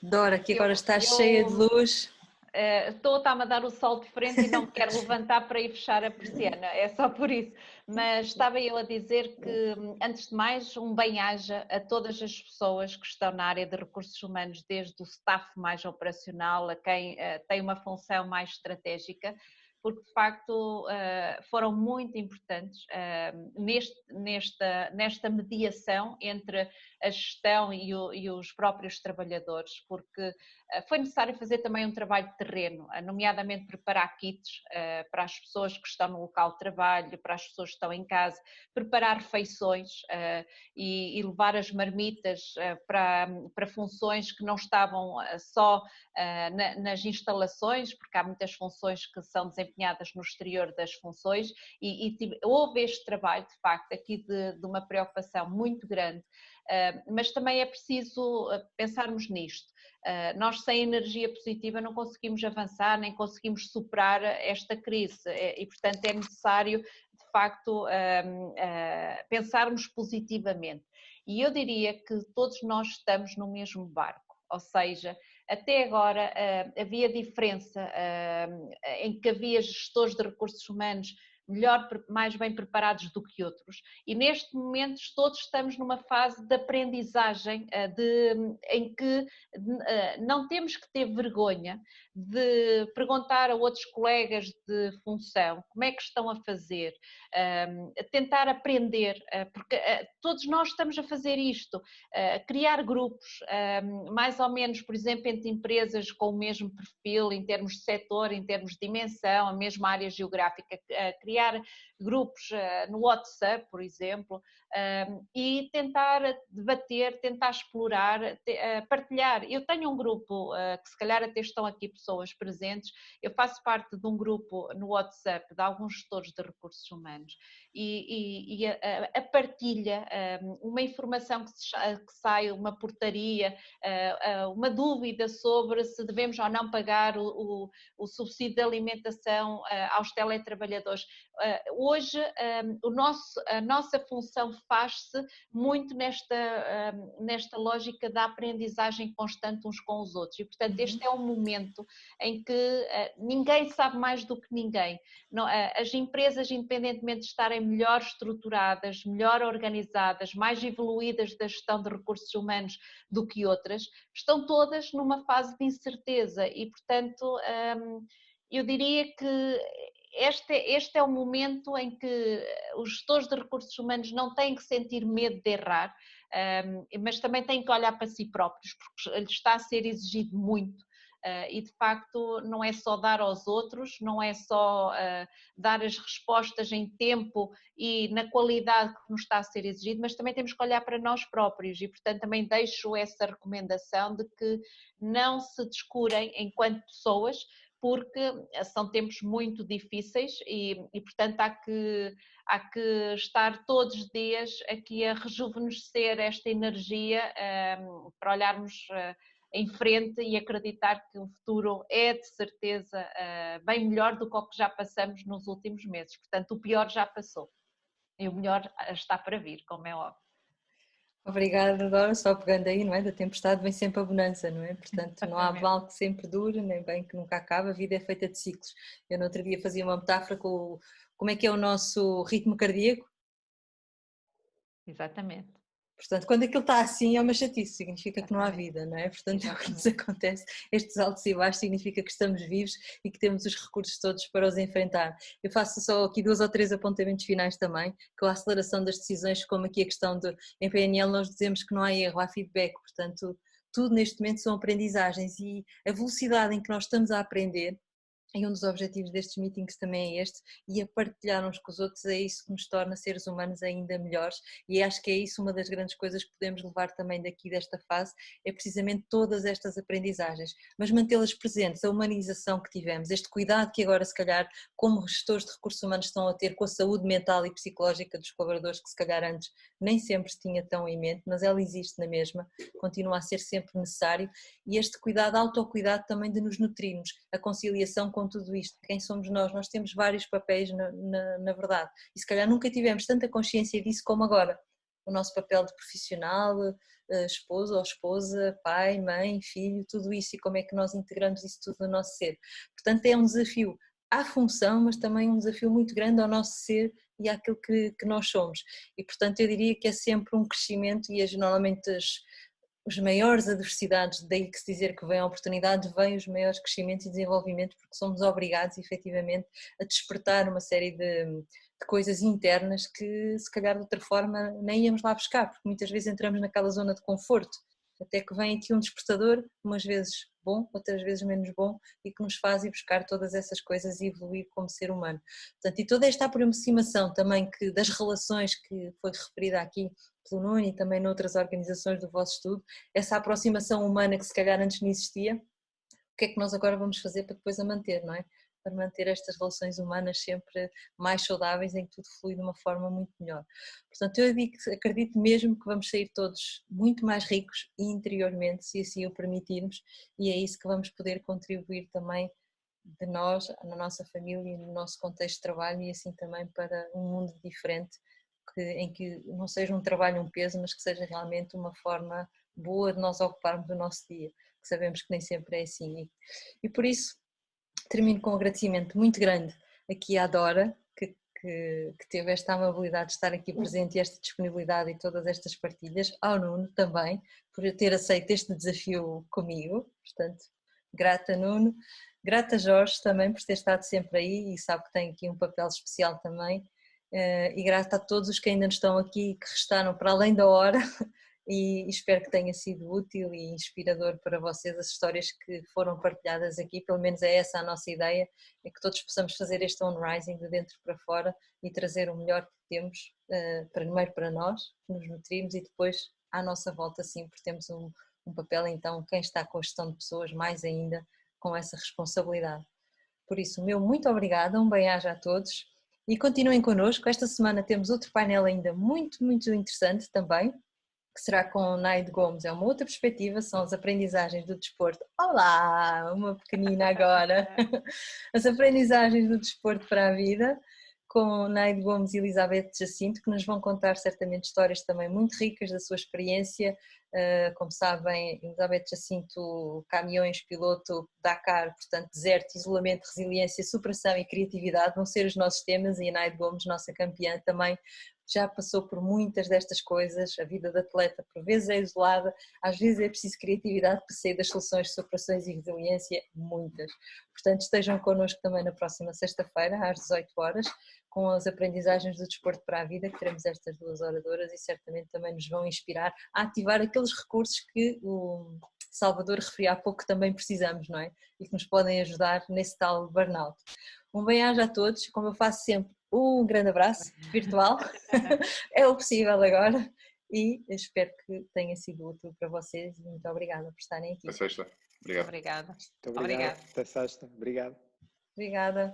Dora, que agora está cheia de luz. Está-me a dar o sol de frente e não me quero levantar para ir fechar a persiana, é só por isso. Mas estava eu a dizer que, antes de mais, um bem-aja a todas as pessoas que estão na área de recursos humanos, desde o staff mais operacional a quem tem uma função mais estratégica, porque de facto foram muito importantes nesta mediação entre a gestão e os próprios trabalhadores, porque foi necessário fazer também um trabalho de terreno, nomeadamente preparar kits para as pessoas que estão no local de trabalho, para as pessoas que estão em casa, preparar refeições e levar as marmitas para funções que não estavam só nas instalações, porque há muitas funções que são desempenhadas no exterior das funções, e houve este trabalho, de facto, aqui de uma preocupação muito grande, mas também é preciso pensarmos nisto. Nós sem energia positiva não conseguimos avançar, nem conseguimos superar esta crise, e portanto é necessário, de facto, pensarmos positivamente. E eu diria que todos nós estamos no mesmo barco, ou seja, até agora havia diferença em que havia gestores de recursos humanos mais bem preparados do que outros, e neste momento todos estamos numa fase de aprendizagem em que não temos que ter vergonha de perguntar a outros colegas de função como é que estão a fazer, tentar aprender, porque todos nós estamos a fazer isto, criar grupos, mais ou menos, por exemplo, entre empresas com o mesmo perfil, em termos de setor, em termos de dimensão, a mesma área geográfica, criar criar grupos no WhatsApp, por exemplo, e tentar debater, tentar explorar, partilhar. Eu tenho um grupo que se calhar até estão aqui pessoas presentes, eu faço parte de um grupo no WhatsApp de alguns gestores de recursos humanos e a partilha, uma informação que sai, uma portaria, uma dúvida sobre se devemos ou não pagar o subsídio de alimentação aos teletrabalhadores. Hoje a nossa função faz-se muito nesta lógica da aprendizagem constante uns com os outros e, portanto, este é um momento em que ninguém sabe mais do que ninguém. As empresas, independentemente de estarem melhor estruturadas, melhor organizadas, mais evoluídas da gestão de recursos humanos do que outras, estão todas numa fase de incerteza e, portanto, eu diria que este é o momento em que os gestores de recursos humanos não têm que sentir medo de errar, mas também têm que olhar para si próprios, porque lhes está a ser exigido muito. E de facto não é só dar aos outros, não é só dar as respostas em tempo e na qualidade que nos está a ser exigido, mas também temos que olhar para nós próprios e portanto também deixo essa recomendação de que não se descurem enquanto pessoas, porque são tempos muito difíceis e portanto há que estar todos os dias aqui a rejuvenescer esta energia para olharmos em frente e acreditar que o futuro é de certeza bem melhor do que o que já passamos nos últimos meses. Portanto, o pior já passou e o melhor está para vir, como é óbvio. Obrigada, Dora. Só pegando aí, não é? Da tempestade vem sempre a bonança, não é? Portanto, não há mal que sempre dure, nem bem que nunca acaba. A vida é feita de ciclos. Eu no outro dia fazia uma metáfora com como é que é o nosso ritmo cardíaco. Exatamente. Portanto, quando aquilo está assim é uma chatice, significa que não há vida, não é? Portanto, é o que nos acontece. Estes altos e baixos significa que estamos vivos e que temos os recursos todos para os enfrentar. Eu faço só aqui 2 ou 3 apontamentos finais também, com a aceleração das decisões, como aqui a questão de, em PNL nós dizemos que não há erro, há feedback, portanto, tudo neste momento são aprendizagens e a velocidade em que nós estamos a aprender. E um dos objetivos destes meetings também é este, e a partilhar uns com os outros é isso que nos torna seres humanos ainda melhores e acho que é isso uma das grandes coisas que podemos levar também daqui desta fase, é precisamente todas estas aprendizagens, mas mantê-las presentes, a humanização que tivemos, este cuidado que agora se calhar como gestores de recursos humanos estão a ter com a saúde mental e psicológica dos colaboradores que se calhar antes nem sempre se tinha tão em mente, mas ela existe na mesma, continua a ser sempre necessário e este cuidado, autocuidado também de nos nutrirmos, a conciliação com tudo isto, quem somos nós temos vários papéis na verdade e se calhar nunca tivemos tanta consciência disso como agora, o nosso papel de profissional, esposo ou esposa, pai, mãe, filho, tudo isso e como é que nós integramos isso tudo no nosso ser, portanto é um desafio à função, mas também um desafio muito grande ao nosso ser e àquilo que nós somos e portanto eu diria que é sempre um crescimento e normalmente as maiores adversidades, daí que se dizer que vem a oportunidade, vêm os maiores crescimentos e desenvolvimentos, porque somos obrigados efetivamente a despertar uma série de coisas internas que se calhar de outra forma nem íamos lá buscar, porque muitas vezes entramos naquela zona de conforto, até que vem aqui um despertador, umas vezes bom, outras vezes menos bom, e que nos faz ir buscar todas essas coisas e evoluir como ser humano. Portanto, e toda esta aproximação também que, das relações que foi referida aqui pelo Nuno e também noutras organizações do vosso estudo, essa aproximação humana que se calhar antes não existia, o que é que nós agora vamos fazer para depois a manter, não é? Para manter estas relações humanas sempre mais saudáveis, em que tudo flui de uma forma muito melhor. Portanto, eu acredito mesmo que vamos sair todos muito mais ricos interiormente, se assim o permitirmos, e é isso que vamos poder contribuir também de nós, na nossa família e no nosso contexto de trabalho e assim também para um mundo diferente, em que não seja um trabalho um peso, mas que seja realmente uma forma boa de nós ocuparmos o nosso dia, que sabemos que nem sempre é assim. E por isso termino com um agradecimento muito grande aqui à Dora, que teve esta amabilidade de estar aqui presente e esta disponibilidade e todas estas partilhas, ao Nuno também, por ter aceito este desafio comigo, portanto, grata Nuno, grata Jorge também por ter estado sempre aí e sabe que tem aqui um papel especial também, e grata a todos os que ainda estão aqui, que restaram para além da hora, e espero que tenha sido útil e inspirador para vocês as histórias que foram partilhadas aqui, pelo menos é essa a nossa ideia, é que todos possamos fazer este On Rising de dentro para fora e trazer o melhor que temos, primeiro para nós, que nos nutrimos e depois à nossa volta sim, porque temos um papel então, quem está com a gestão de pessoas mais ainda com essa responsabilidade. Por isso, meu muito obrigada, um bem-aja a todos e continuem connosco, esta semana temos outro painel ainda muito interessante também, que será com Naide Gomes, é uma outra perspectiva, são as aprendizagens do desporto. Olá, uma pequenina agora! As aprendizagens do desporto para a vida, com Naide Gomes e Elizabeth Jacinto, que nos vão contar certamente histórias também muito ricas da sua experiência. Como sabem, Elizabeth Jacinto, caminhões, piloto, Dakar, portanto deserto, isolamento, resiliência, superação e criatividade vão ser os nossos temas e a Naide Gomes, nossa campeã, também já passou por muitas destas coisas, a vida de atleta por vezes é isolada, às vezes é preciso criatividade para sair das soluções de superações e resiliência, muitas. Portanto, estejam connosco também na próxima sexta-feira, às 18 horas, com as aprendizagens do desporto para a vida, que teremos estas duas oradoras e certamente também nos vão inspirar a ativar aqueles recursos que o Salvador referia há pouco que também precisamos, não é? E que nos podem ajudar nesse tal burnout. Um bem-aja a todos, como eu faço sempre, um grande abraço virtual, é o possível agora e espero que tenha sido útil para vocês e muito obrigada por estarem aqui. Até sexta. Obrigado. Obrigada. Muito obrigado. Até sexta. Obrigado. Obrigada.